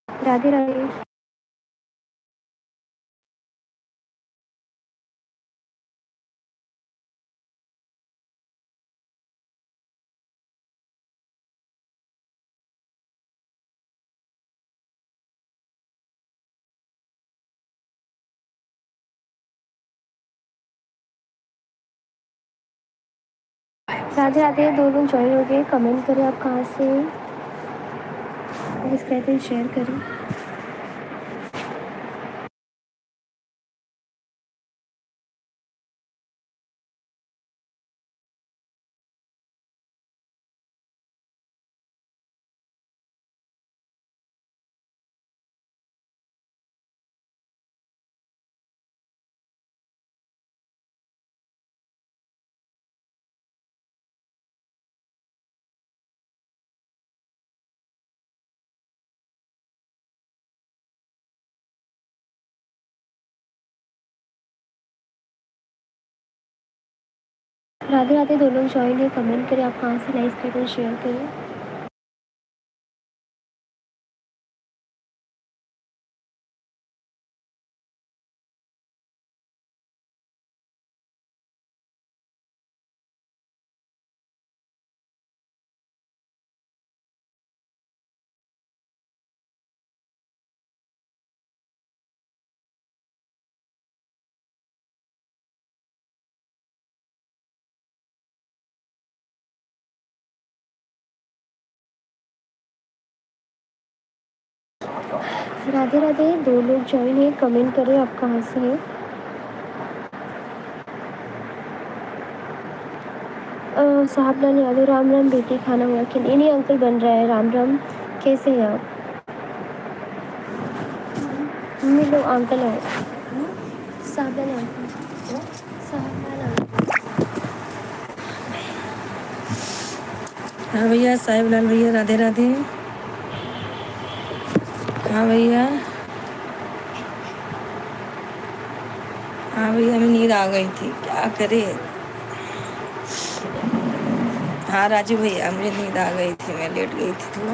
राधे राधे। राधे राधे, 2 लोग ज्वाइन हो गए, कमेंट करें आप कहाँ से हैं, सब्सक्राइब करें, शेयर करें। राधे राधे, 2 लोग ज्वाइन है, कमेंट करें आप कहाँ से, लाइक करें, शेयर करें। राधे राधे, 2 लोग ज्वाइन है, कमेंट करें आप कहाँ से हैं। साहबलाल यादव, राम राम बेटी, खाना हुआ कि नहीं? नहीं अंकल, बन रहा है। राम राम, कैसे हैं आप? मम्मी लोग अंकल आए, साहबलाल अंकल, साहबलाल अंकल। हाँ भैया, साहिबलाल भैया, राधे राधे। हाँ भैया, हाँ भैया, हमें नींद आ गई थी, क्या करे। हाँ राजू भैया, मुझे नींद आ गई थी, मैं लेट गई थी थोड़ा।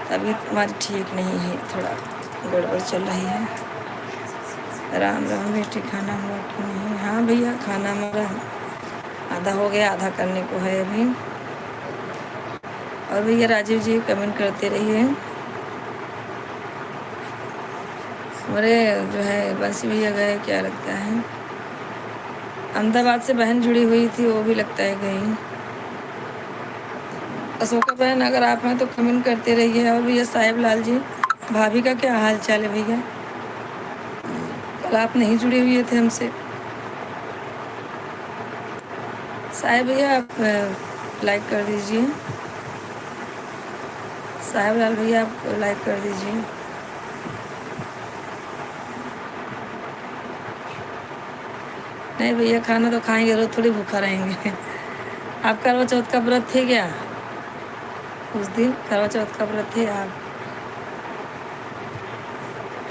तबीयत तुम्हारी ठीक नहीं है, थोड़ा गड़बड़ चल रही है। राम राम बेटी, खाना हुआ कि नहीं? हाँ भैया, खाना हमारा आधा हो गया, आधा करने को है अभी। और भैया राजीव जी कमेंट करते रहिए। हमारे जो है बंसी भैया गए, क्या लगता है अहमदाबाद से बहन जुड़ी हुई थी, वो भी लगता है गई। अशोका बहन, अगर आप हैं तो कमेंट करते रहिए। और भैया साहिब लाल जी, भाभी का क्या हाल चाल है भैया? कल आप नहीं जुड़े हुए थे हमसे। साहिब भैया, आप लाइक कर दीजिए। साहिब लाल भैया, आप लाइक कर दीजिए। नहीं भैया, खाना तो खाएंगे, रोज थोड़ी भूखा रहेंगे। आप करवा चौथ का व्रत थे क्या? उस दिन करवा चौथ का व्रत थे आप?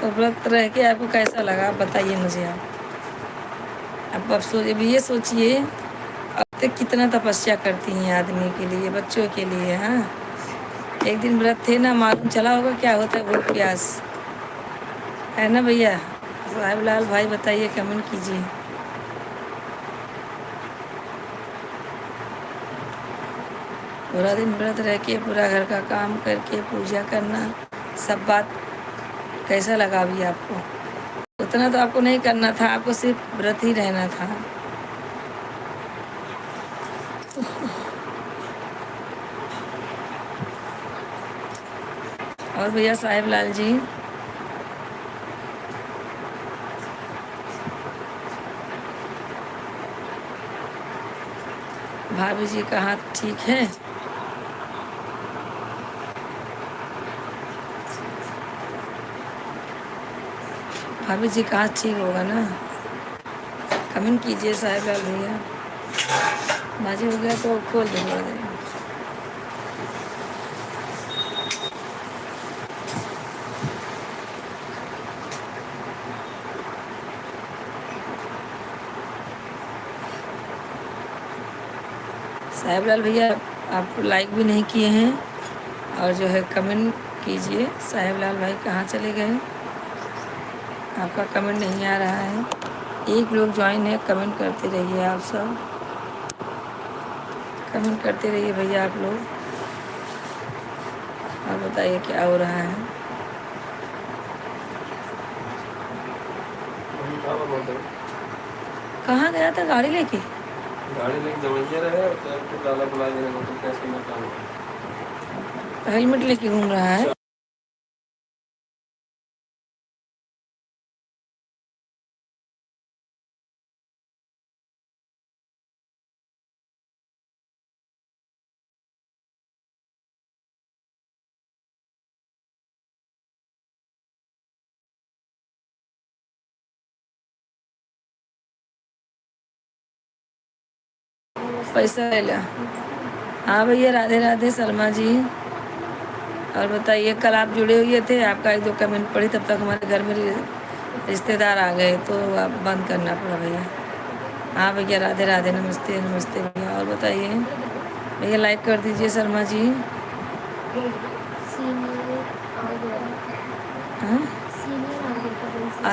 तो व्रत रह के आपको कैसा लगा, आप बताइए मुझे। आप सोचिए, अभी ये सोचिए अब तक कितना तपस्या करती हैं आदमी के लिए, बच्चों के लिए। हाँ, एक दिन व्रत थे ना, मालूम चला होगा क्या होता है भूख प्यास, है ना भैया? साहिब लाल भाई बताइए, कमेंट कीजिए। पूरा दिन व्रत रह के, पूरा घर का काम करके, पूजा करना, सब बात कैसा लगा अभी आपको? उतना तो आपको नहीं करना था, आपको सिर्फ व्रत ही रहना था। और भैया साहिब लाल जी, भाभी जी का हाथ ठीक है? भाभी जी का हाथ ठीक होगा ना? कमेंट कीजिए साहिब लाल भैया। बाजी हो गया तो खोल दे, साहेबलाल भैया आप लाइक भी नहीं किए हैं और जो है कमेंट कीजिए। साहेबलाल भाई कहाँ चले गए? आपका कमेंट नहीं आ रहा है। एक लोग ज्वाइन है, कमेंट करते रहिए आप सब, कमेंट करते रहिए भैया आप लोग। और बताइए क्या हो रहा है। कहाँ गया था गाड़ी लेके? गाड़ी लेके जमैया रहे और तो डाला बुला देने को तो कैसे मैं काम हेलमेट लेके घूम रहा है। पैसा ले ला। हाँ भैया राधे राधे शर्मा जी। और बताइए कल आप जुड़े हुए थे, आपका एक दो कमेंट पढ़ी, तब तक हमारे घर में रिश्तेदार आ गए तो आप बंद करना पड़ा भैया। हाँ भैया राधे राधे, नमस्ते नमस्ते भैया। और बताइए भैया लाइक कर दीजिए शर्मा जी। हाँ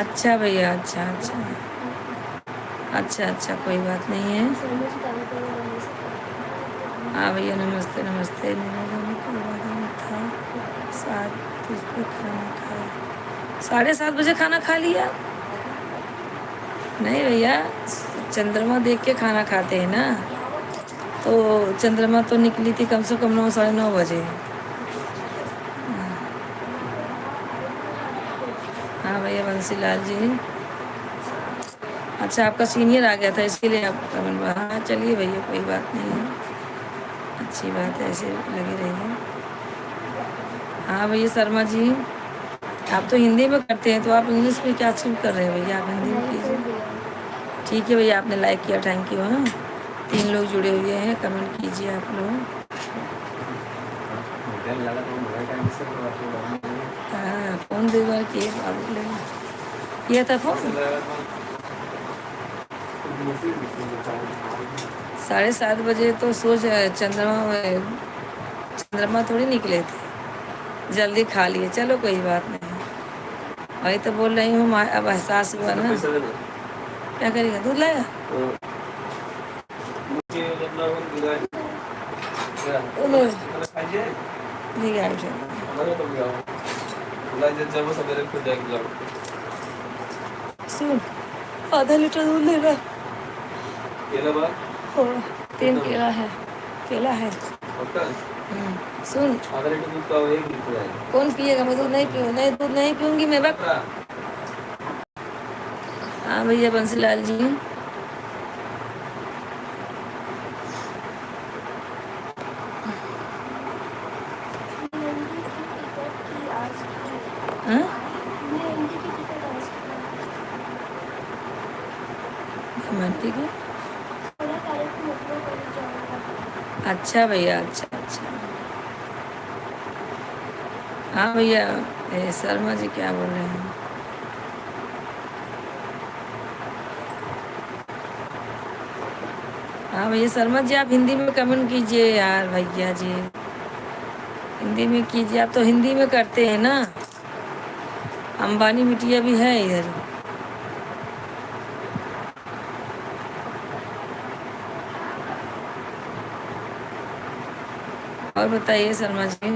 अच्छा भैया, अच्छा अच्छा अच्छा अच्छा, कोई बात नहीं है। हाँ भैया नमस्ते नमस्ते। मेरा जाने पूरा दिन था 7 बजे खाना खाया। 7:30 बजे खाना खा लिया? नहीं भैया, चंद्रमा देख के खाना खाते हैं ना, तो चंद्रमा तो निकली थी कम से कम 9 साढ़े 9 बजे। हाँ भैया बंसीलाल जी। अच्छा आपका सीनियर आ गया था इसके लिए आप कमेंट। हाँ चलिए भैया कोई बात नहीं है, अच्छी बात है, ऐसे लगे रहिए। हाँ भैया शर्मा जी, आप तो हिंदी में करते हैं तो आप इंग्लिश में क्या चीज कर रहे हैं भैया? आप हिंदी में कीजिए। ठीक है भैया, आपने लाइक किया, थैंक यू। हाँ 3 लोग जुड़े हुए हैं, कमेंट कीजिए आप लोग। हाँ फ़ोन 2 बार किए बाबू ले किया था फ़ोन। 7:30 बजे तो सोच चंद्रमा थोड़ी निकले थे, जल्दी खा लिए। चलो कोई बात नहीं, वही तो बोल रही हूँ, अब एहसास हुआ ना। क्या करेगा, दूध लाएगा? ठीक है सुन, आधा लीटर दूध ले रहा। हाँ, 3 केला है, केला है। सुन, आधा लीटर दूध का 1 लीटर है। कौन पिएगा? मैं दूध नहीं पीऊँ, नहीं दूध नहीं पीऊँगी मैं बक। हाँ भैया बंसीलाल जी। हाँ मंटी की। अच्छा भैया, अच्छा अच्छा। हाँ भैया शर्मा जी क्या बोल रहे हैं? हाँ भैया शर्मा जी, आप हिंदी में कमेंट कीजिए यार भैया जी, हिंदी में कीजिए। आप तो हिंदी में करते हैं ना। अंबानी बिटिया भी है इधर। और बताइए शर्मा जी।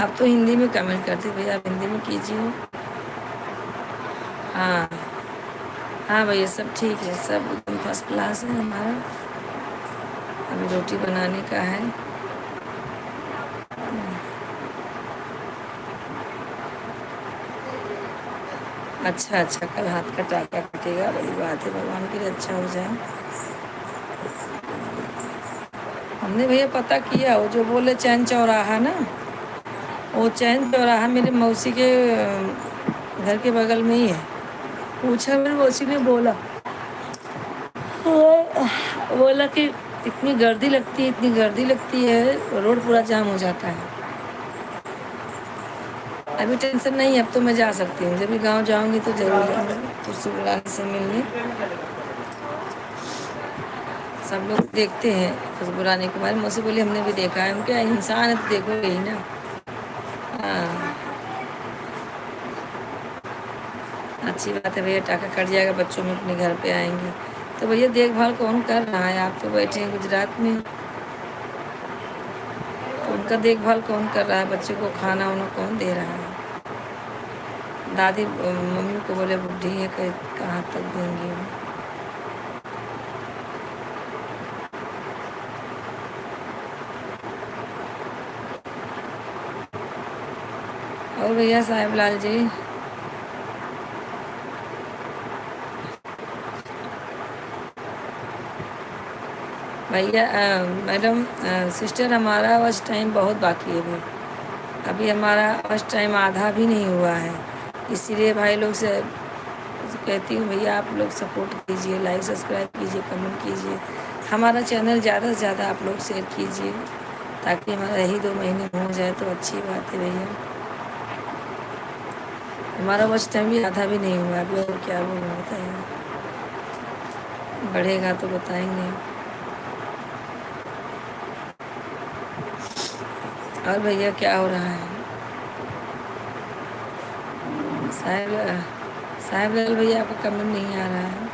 आप तो हिंदी में कमेंट करते भैया, आप हिंदी में कीजिए। हाँ हाँ भैया सब ठीक है, सब एकदम फर्स्ट क्लास है हमारा। अभी रोटी बनाने का है। अच्छा अच्छा, कल हाथ का टाका कटेगा, बड़ी बात है, भगवान के लिए अच्छा हो जाए। हमने भैया पता किया, वो जो बोले चैन चौराहा ना, वो चैन चौराहा मेरे मौसी के घर के बगल में ही है। पूछा मेरे मौसी ने, बोला बोला कि इतनी गर्दी लगती है, इतनी गर्दी लगती है, रोड पूरा जाम हो जाता है। अभी टेंशन नहीं है, अब तो मैं जा सकती हूँ। जब भी गांव जाऊंगी तो जरूर जाऊंगी खुशबू रानी से मिलने। सब लोग देखते हैं खुशबू रानी के बारे में। मुझसे बोली हमने भी देखा है। हम क्या इंसान है तो देखोगे ही ना। हाँ, अच्छी बात है भैया, टाका कट जाएगा, बच्चों में अपने घर पे आएंगे। तो भैया देखभाल कौन कर रहा है? आप तो बैठे हैं गुजरात में, तो उनका देखभाल कौन कर रहा है? बच्चे को खाना वाना कौन दे रहा है? दादी मम्मी को बोले बुढ़ी है, कहाँ तक देंगी वो। और भैया साहेब लाल जी, भैया मैडम सिस्टर, हमारा बस टाइम बहुत बाकी है अभी। अभी हमारा फर्स्ट टाइम आधा भी नहीं हुआ है। इसीलिए भाई लोग से कहती हूँ भैया आप लोग सपोर्ट कीजिए, लाइक सब्सक्राइब कीजिए, कमेंट कीजिए, हमारा चैनल ज़्यादा से ज़्यादा आप लोग शेयर कीजिए, ताकि हमारा यही 2 महीने में हो जाए तो अच्छी बात है भैया। हमारा बस टाइम भी आधा भी नहीं हुआ अभी, और क्या बोलूँ बताइए। बढ़ेगा तो बताएंगे। और भैया क्या हो रहा है? साहिब साहिब लाल भैया आपका कमेंट नहीं आ रहा है।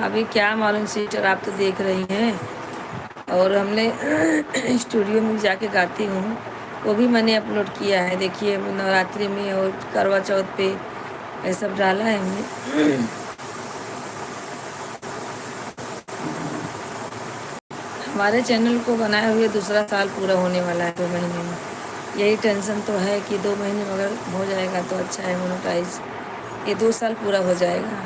अभी क्या मालूम सिस्टर, आप तो देख रही हैं। और हमने स्टूडियो में जाके गाती हूँ, वो भी मैंने अपलोड किया है। देखिए नवरात्रि में और करवा चौथ पे ये सब डाला है हमने। हमारे चैनल को बनाए हुए दूसरा साल पूरा होने वाला है 2 महीने में। यही टेंशन तो है कि 2 महीने में अगर हो जाएगा तो अच्छा है मोनेटाइज। ये 2 साल पूरा हो जाएगा।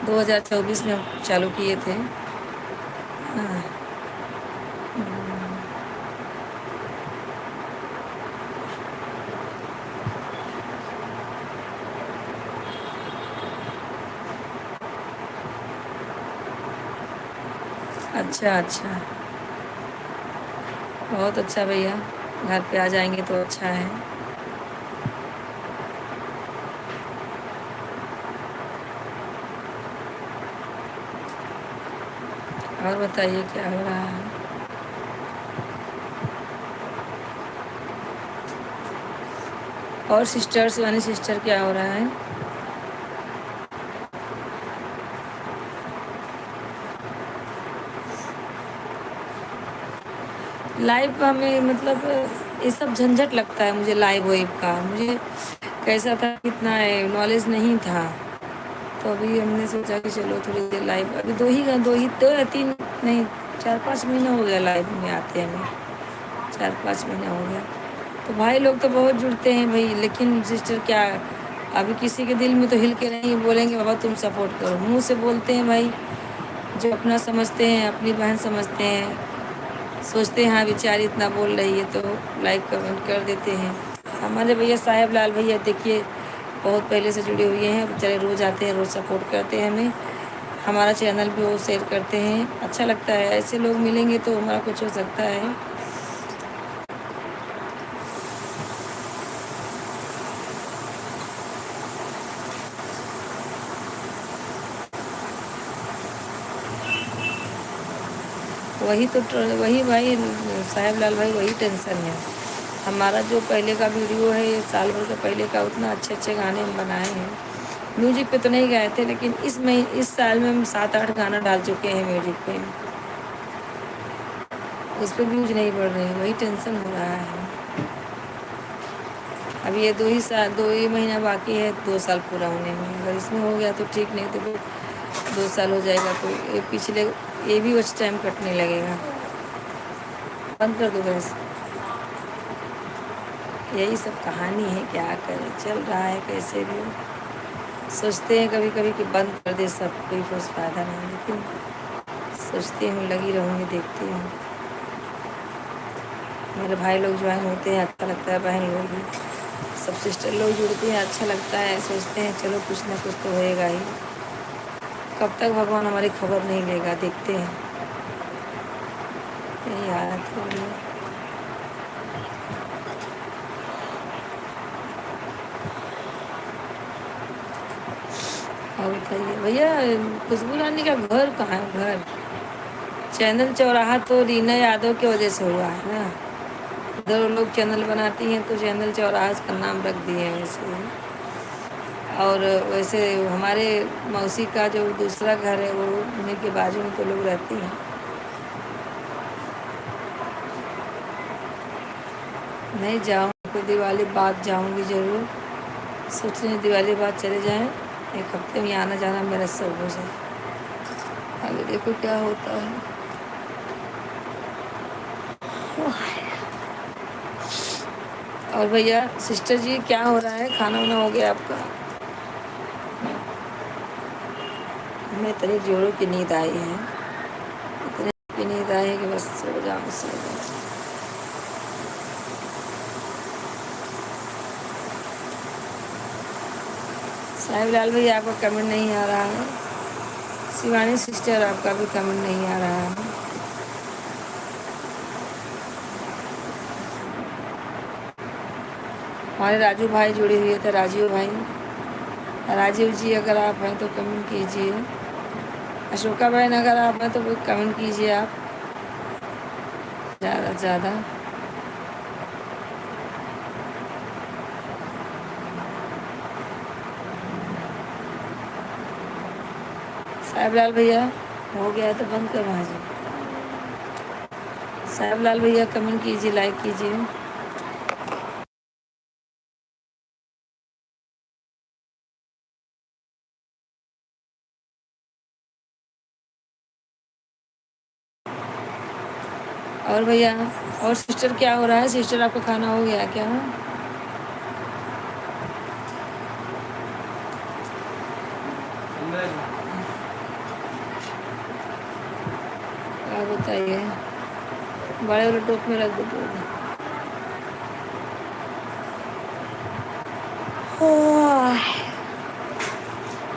2024 में हम चालू किए थे। हाँ, अच्छा अच्छा, बहुत अच्छा भैया, घर पे आ जाएंगे तो अच्छा है। और बताइए क्या हो रहा है? और सिस्टर्स वाली सिस्टर क्या हो रहा है? लाइव हमें मतलब ये सब झंझट लगता है मुझे लाइव वेब का। मुझे कैसा था, इतना नॉलेज नहीं था, तो अभी हमने सोचा कि चलो थोड़ी देर लाइव। अभी 2 या 3 नहीं 4-5 महीना हो गया लाइव में आते हमें, 4-5 महीना हो गया। तो भाई लोग तो बहुत जुड़ते हैं भाई, लेकिन सिस्टर क्या, अभी किसी के दिल में तो हिल के नहीं बोलेंगे बाबा तुम सपोर्ट करो। मुंह से बोलते हैं भाई, जो अपना समझते हैं, अपनी बहन समझते हैं, सोचते हैं हाँ बेचारी इतना बोल रही है तो लाइक कमेंट कर देते हैं। हमारे भैया साहेब लाल भैया देखिए बहुत पहले से जुड़े हुए हैं, बेचारे रोज़ आते हैं, रोज़ सपोर्ट करते हैं हमें। हमारा चैनल भी वो शेयर करते हैं, अच्छा लगता है। ऐसे लोग मिलेंगे तो हमारा कुछ हो सकता है। वही भाई साहेब लाल भाई, वही टेंशन है हमारा। जो पहले का वीडियो है, ये साल भर का पहले का, उतना अच्छे अच्छे गाने हम बनाए हैं। म्यूजिक पे तो नहीं गाए थे, लेकिन इस साल में हम 7-8 गाना डाल चुके हैं म्यूजिक पे। उस पर व्यूज नहीं बढ़ रहे हैं, वही टेंशन हो रहा है। अभी ये 2 ही महीना बाकी है 2 साल पूरा होने में। अगर इसमें हो गया तो ठीक, नहीं तो फिर 2 साल हो जाएगा तो ये भी उस टाइम कटने लगेगा। बंद कर दो बस। यही सब कहानी है, क्या करें, चल रहा है कैसे भी। सोचते हैं कभी कभी कि बंद कर दे सब, कोई कुछ फ़ायदा नहीं, लेकिन सोचती हूँ, लगी रहूँगी, देखती हूँ। मेरे भाई लोग ज्वाइन होते हैं, अच्छा लगता है। बहन लोग भी, सब सिस्टर लोग जुड़ती हैं, अच्छा लगता है। सोचते हैं चलो कुछ ना कुछ तो होएगा ही। कब तक भगवान हमारी खबर नहीं लेगा, देखते हैं। यही हालत हो रही है। और बताइए भैया, खुशबू रानी का घर कहाँ है? घर चैनल चौराहा तो रीना यादव की वजह से हुआ है ना। इधर वो लोग चैनल बनाती हैं तो चैनल चौराहा का नाम रख दिए हैं वैसे। और वैसे हमारे मौसी का जो दूसरा घर है वो उन्हीं के बाजू में तो लोग रहती हैं। नहीं जाऊँ, दिवाली बाद जाऊँगी ज़रूर। सोच रही हूँ दिवाली बाद चले जाएं, एक हफ्ते में आना जाना मेरा सब हो जाए। आगे देखो क्या होता है। और भैया सिस्टर जी क्या हो रहा है? खाना वाना हो गया आपका? हमें इतनी जोरों की नींद आई है, इतनी की नींद आई है कि बस सो जाओ सो जाओ। साहिब लाल भैया आपका कमेंट नहीं आ रहा है। शिवानी सिस्टर आपका भी कमेंट नहीं आ रहा है। हमारे राजू भाई जुड़े हुए थे, राजीव भाई। राजीव जी अगर आप हैं तो कमेंट कीजिए। अशोका बहन अगर आप हैं तो कमेंट कीजिए आप ज़्यादा से ज़्यादा। साहिब लाल भैया हो गया तो बंद करवा जी। साहिब लाल भैया कमेंट कीजिए, लाइक कीजिए। और भैया और सिस्टर क्या हो रहा है? सिस्टर आपका खाना हो गया क्या? क्या बताइए, बड़े वाले टोप में रख दो दूध।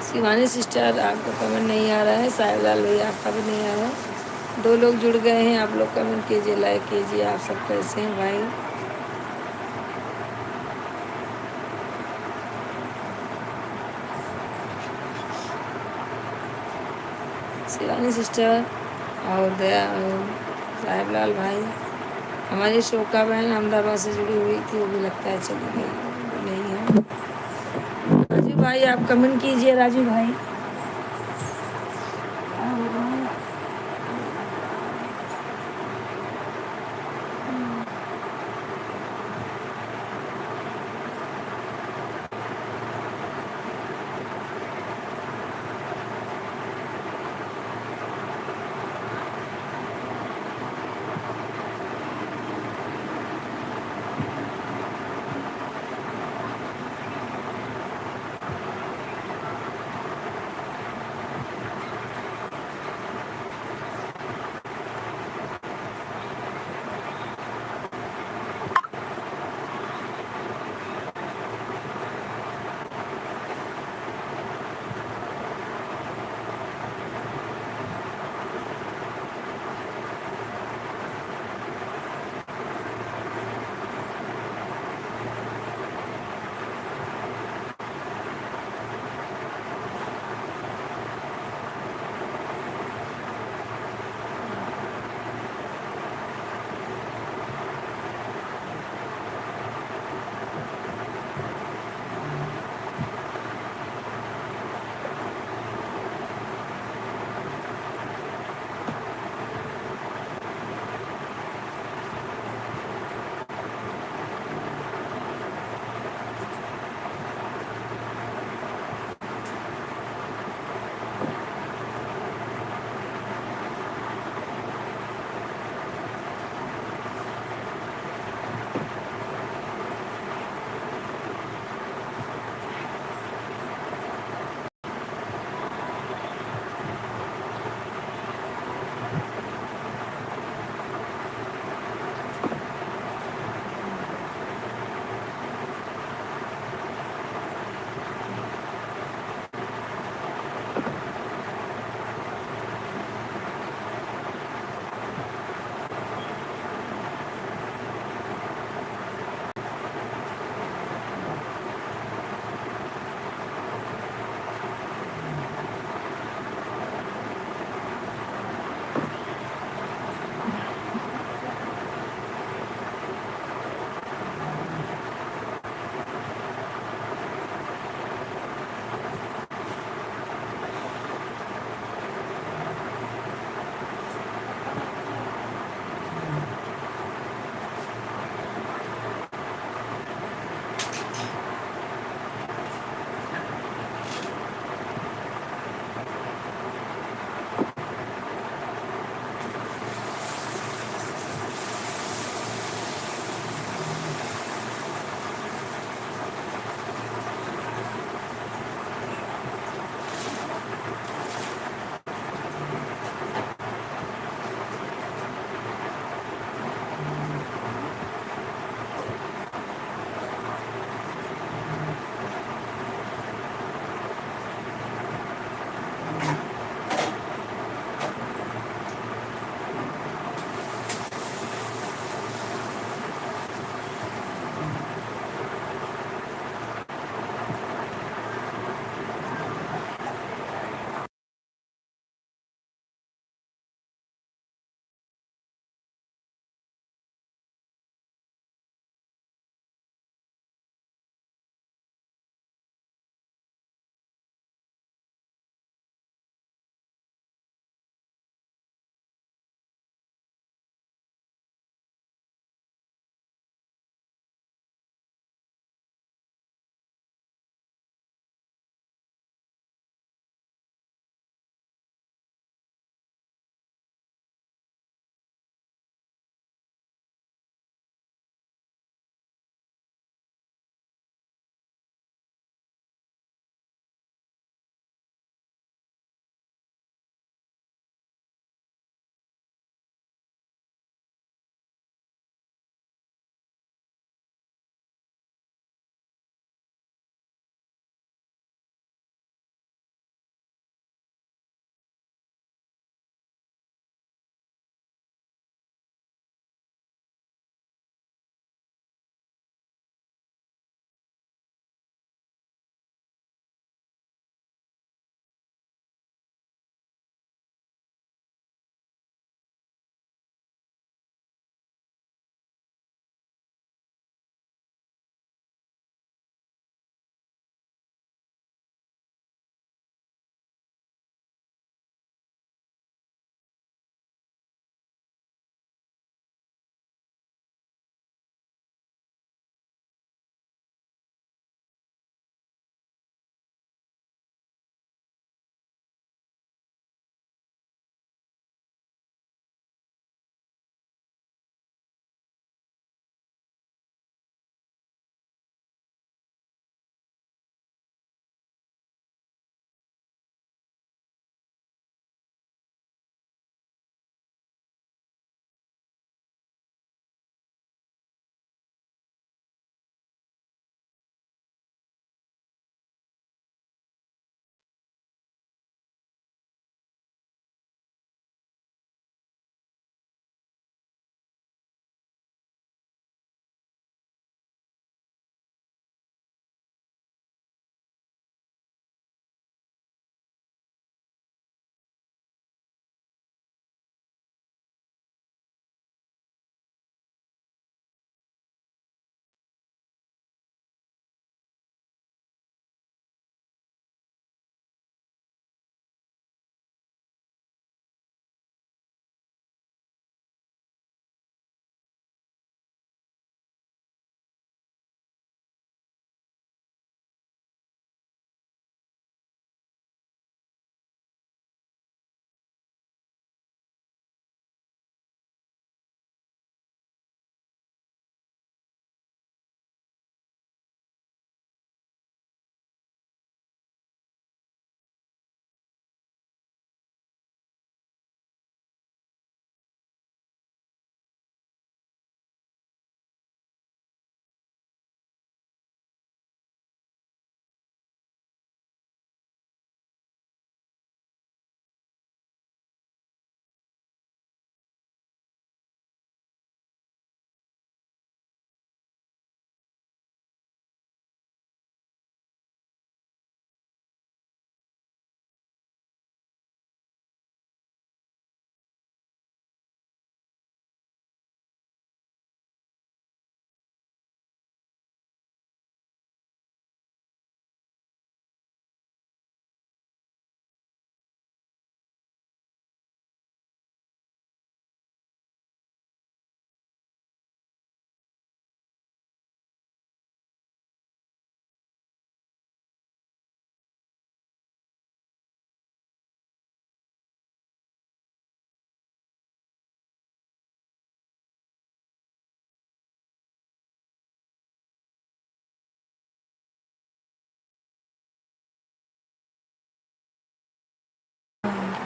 शिवानी सिस्टर आपका कमेंट नहीं आ रहा है, साहिब लाल भैया आपका भी नहीं आ रहा है। दो लोग जुड़ गए हैं, आप लोग कमेंट कीजिए, लाइक कीजिए। आप सब कैसे हैं भाई? शिवानी सिस्टर और दया साहिब लाल भाई। हमारी शोका बहन अहमदाबाद से जुड़ी हुई थी, वो भी लगता है चली गई, वो नहीं है। राजू भाई आप कमेंट कीजिए, राजू भाई।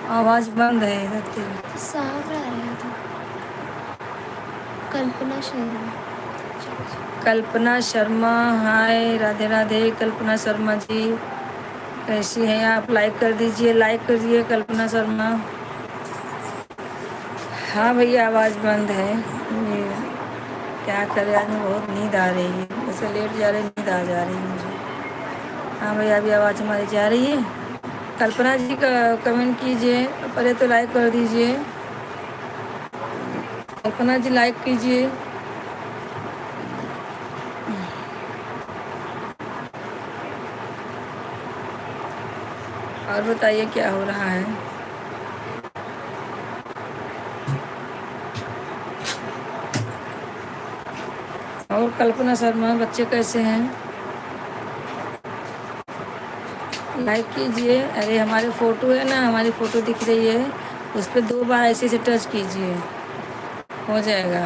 आवाज़ बंद है इधर तेरी। साहब आ रहे थे। कल्पना शर्मा। कल्पना शर्मा, हाय राधे राधे कल्पना शर्मा जी, कैसी हैं आप? लाइक कर दीजिए, लाइक कर दिए कल्पना शर्मा। हाँ भैया आवाज़ बंद है। ये क्या करें, आज में बहुत नींद आ रही है, ऐसे लेट जा रही, नींद आ जा रही है मुझे। हाँ भैया अभी आवाज़ हमारी जा रही है। कल्पना जी का कमेंट कीजिए, पहले तो लाइक कर दीजिए। कल्पना जी लाइक कीजिए। और बताइए क्या हो रहा है। और कल्पना शर्मा बच्चे कैसे हैं? लाइक कीजिए। अरे हमारी फ़ोटो है ना, हमारी फ़ोटो दिख रही है, उस पर 2 बार ऐसे से टच कीजिए, हो जाएगा।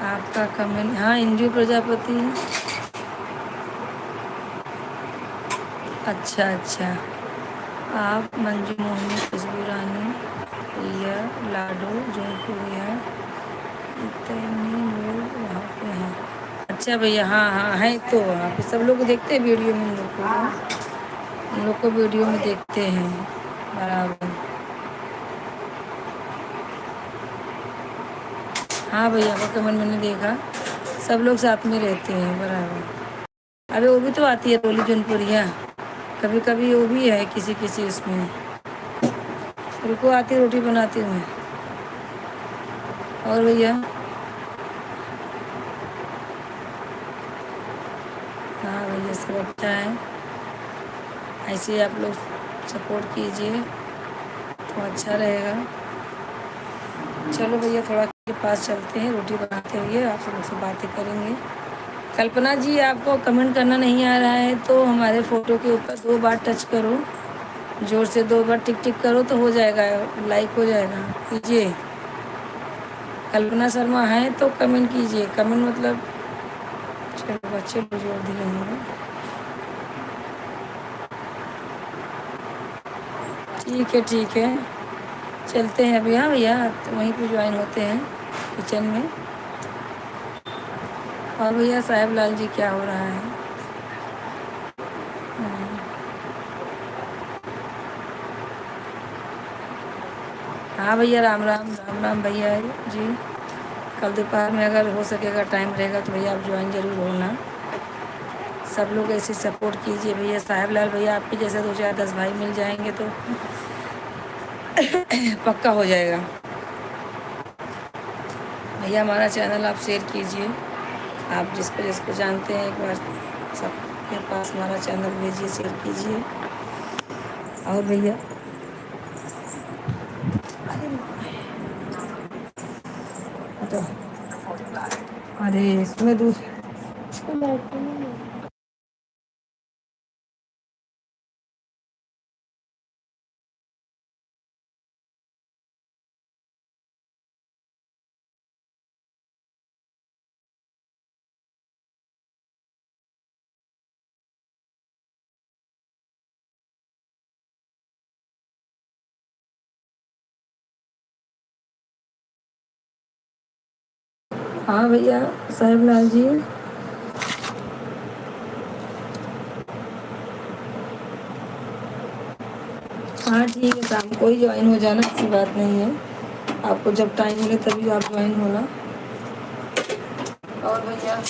आपका कमेंट, हाँ इंजू प्रजापति। अच्छा अच्छा, आप मंजू मोहिनी, खुशबू रानी, रिया लाडो, जौनपुरिया, इतने लोग वहाँ पे हैं। अच्छा भैया, हाँ हाँ हैं तो वहाँ पे सब लोग देखते हैं वीडियो में, उन लोग को वीडियो में देखते हैं बराबर। हाँ भैया आपका कमेंट मैंने देखा, सब लोग साथ में रहते हैं बराबर। अरे वो भी तो आती है रोली जौनपुरिया, कभी कभी वो भी है किसी किसी उसमें। रुको आती है, रोटी बनाती हूँ मैं। और भैया हाँ भैया सब अच्छा है, ऐसे ही आप लोग सपोर्ट कीजिए तो अच्छा रहेगा। चलो भैया थोड़ा के पास चलते हैं, रोटी बनाते हुए आप सब लोग से बातें करेंगे। कल्पना जी आपको कमेंट करना नहीं आ रहा है तो हमारे फ़ोटो के ऊपर 2 बार टच करो, जोर से 2 बार टिक टिक करो तो हो जाएगा, लाइक हो जाएगा, कीजिए। कल्पना शर्मा है तो कमेंट कीजिए, कमेंट मतलब चलो बच्चे लोग जोर दिए होंगे। ठीक है चलते हैं अभी। हाँ भैया तो वहीं पे ज्वाइन होते हैं किचन में। और भैया साहेब लाल जी क्या हो रहा है? हाँ भैया राम राम राम राम भैया जी। कल दोपहर में अगर हो सकेगा टाइम रहेगा तो भैया आप ज्वाइन ज़रूर होना। सब लोग ऐसे सपोर्ट कीजिए भैया। साहेब लाल भैया आपके जैसे 2 4 10 भाई मिल जाएंगे तो पक्का हो जाएगा। भैया हमारा चैनल आप शेयर कीजिए, आप जिसको जिसको जानते हैं एक बार सबके पास हमारा चैनल भेजिए, शेयर कीजिए। और भैया तो अरे इसमें दूसरा बैटरी नहीं है। हाँ भैया साहेब लाल जी। हाँ ठीक है, शाम को ही ज्वाइन हो जाना, ऐसी बात नहीं है, आपको जब टाइम मिले तभी आप ज्वाइन होना। और भैया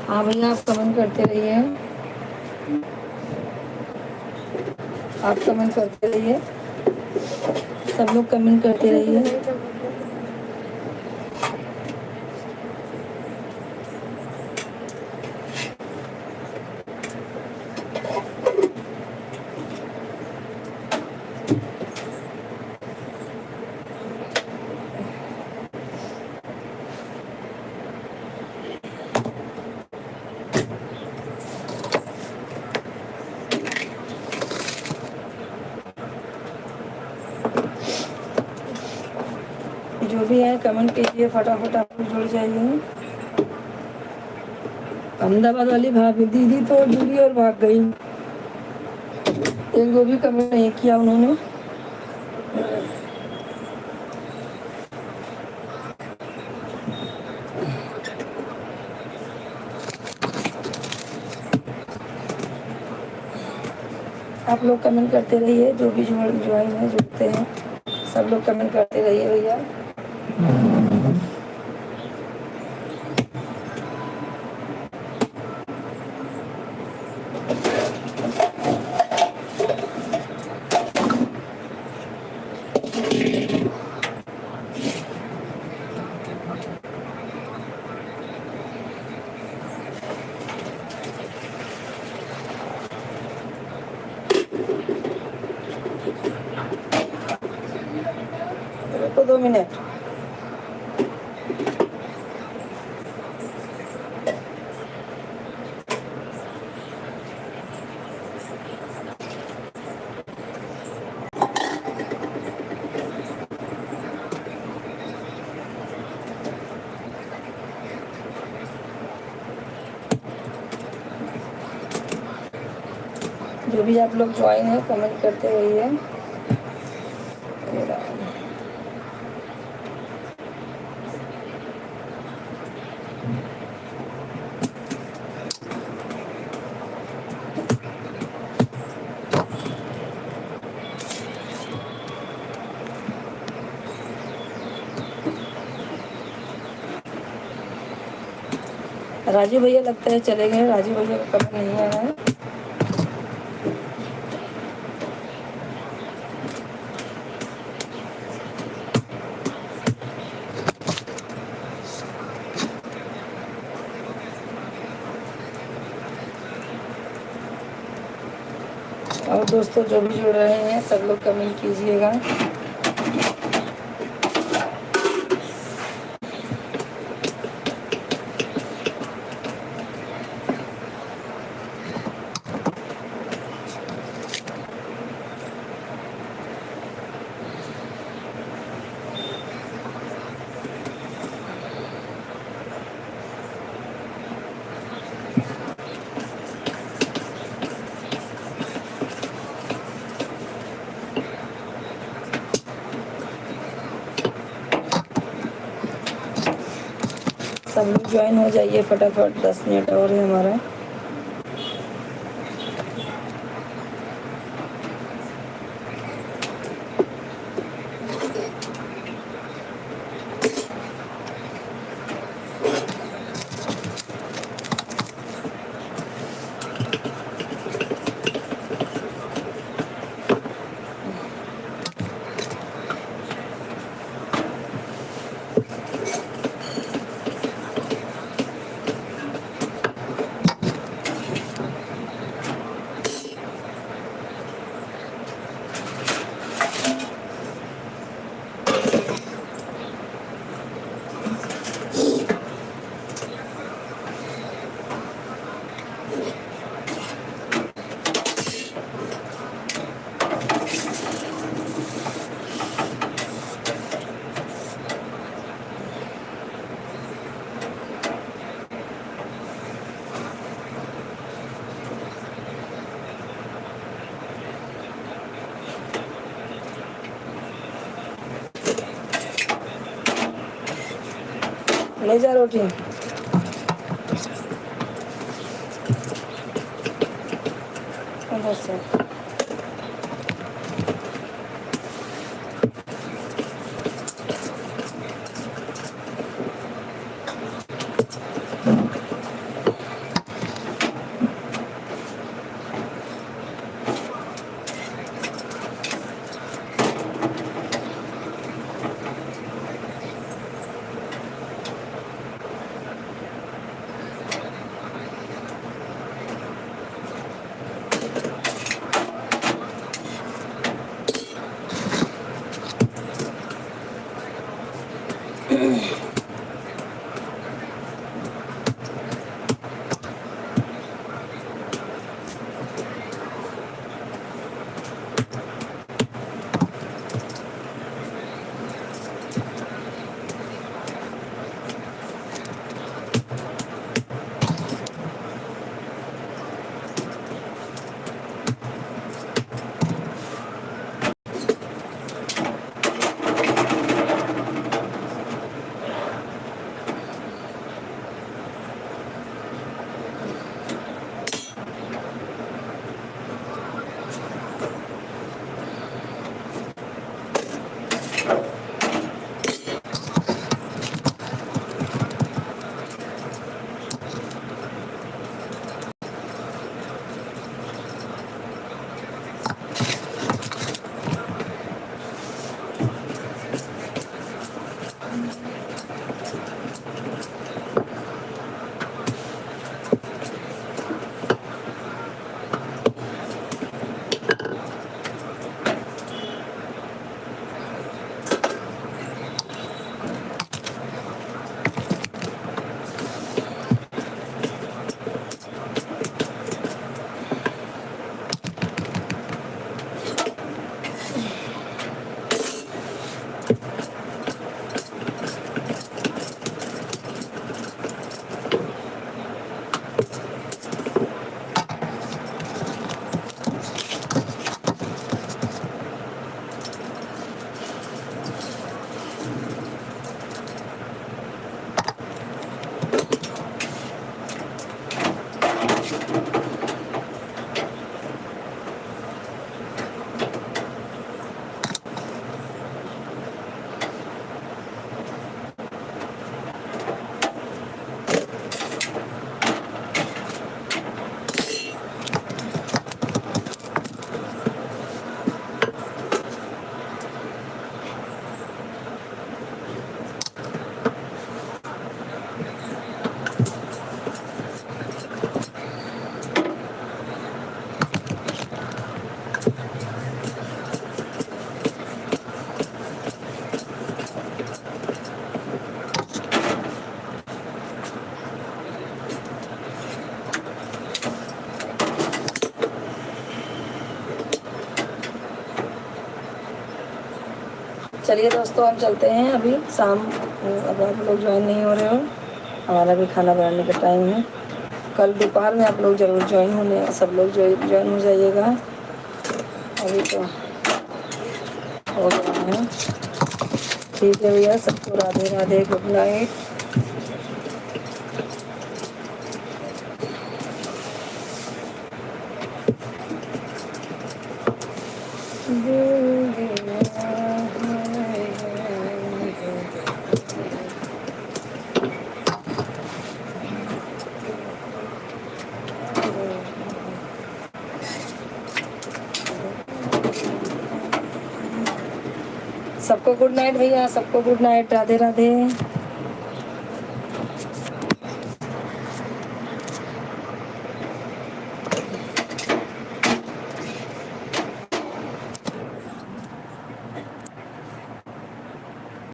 हाँ भैया आप कमेंट करते रहिए, आप कमेंट करते रहिए, सब लोग कमेंट करते रहिए। कमेंट कीजिए, फटाफट आप लोग जुड़ जाइए। अहमदाबाद वाली भाभी दीदी तो जुड़ी और भाग गई, एक वो भी कमेंट नहीं किया उन्होंने। आप लोग कमेंट करते रहिए, जो भी ज्वाइन है जुड़ते हैं सब लोग कमेंट करते रहिए भैया। तो 2 मिनट। जो भी आप लोग ज्वाइन है कमेंट करते रहिए। राजू भैया लगता है चले गए, राजू भैया का कमेंट नहीं आया है। और दोस्तों जो भी जुड़ रहे हैं सब लोग कमेंट कीजिएगा। सब लोग ज्वाइन हो जाइए फटाफट, 10 मिनट और है हमारा। ले जा रोटी। उधर से चलिए दोस्तों, हम चलते हैं अभी शाम। अब आप लोग ज्वाइन नहीं हो रहे हो, हमारा भी खाना बनाने का टाइम है। कल दोपहर में आप लोग ज़रूर ज्वाइन होने, सब लोग ज्वाइन हो जाइएगा। अभी तो हो गया है। ठीक है भैया, सबको राधे राधे, गुड नाइट। सबको गुड नाइट भैया, सबको गुड नाइट, राधे राधे।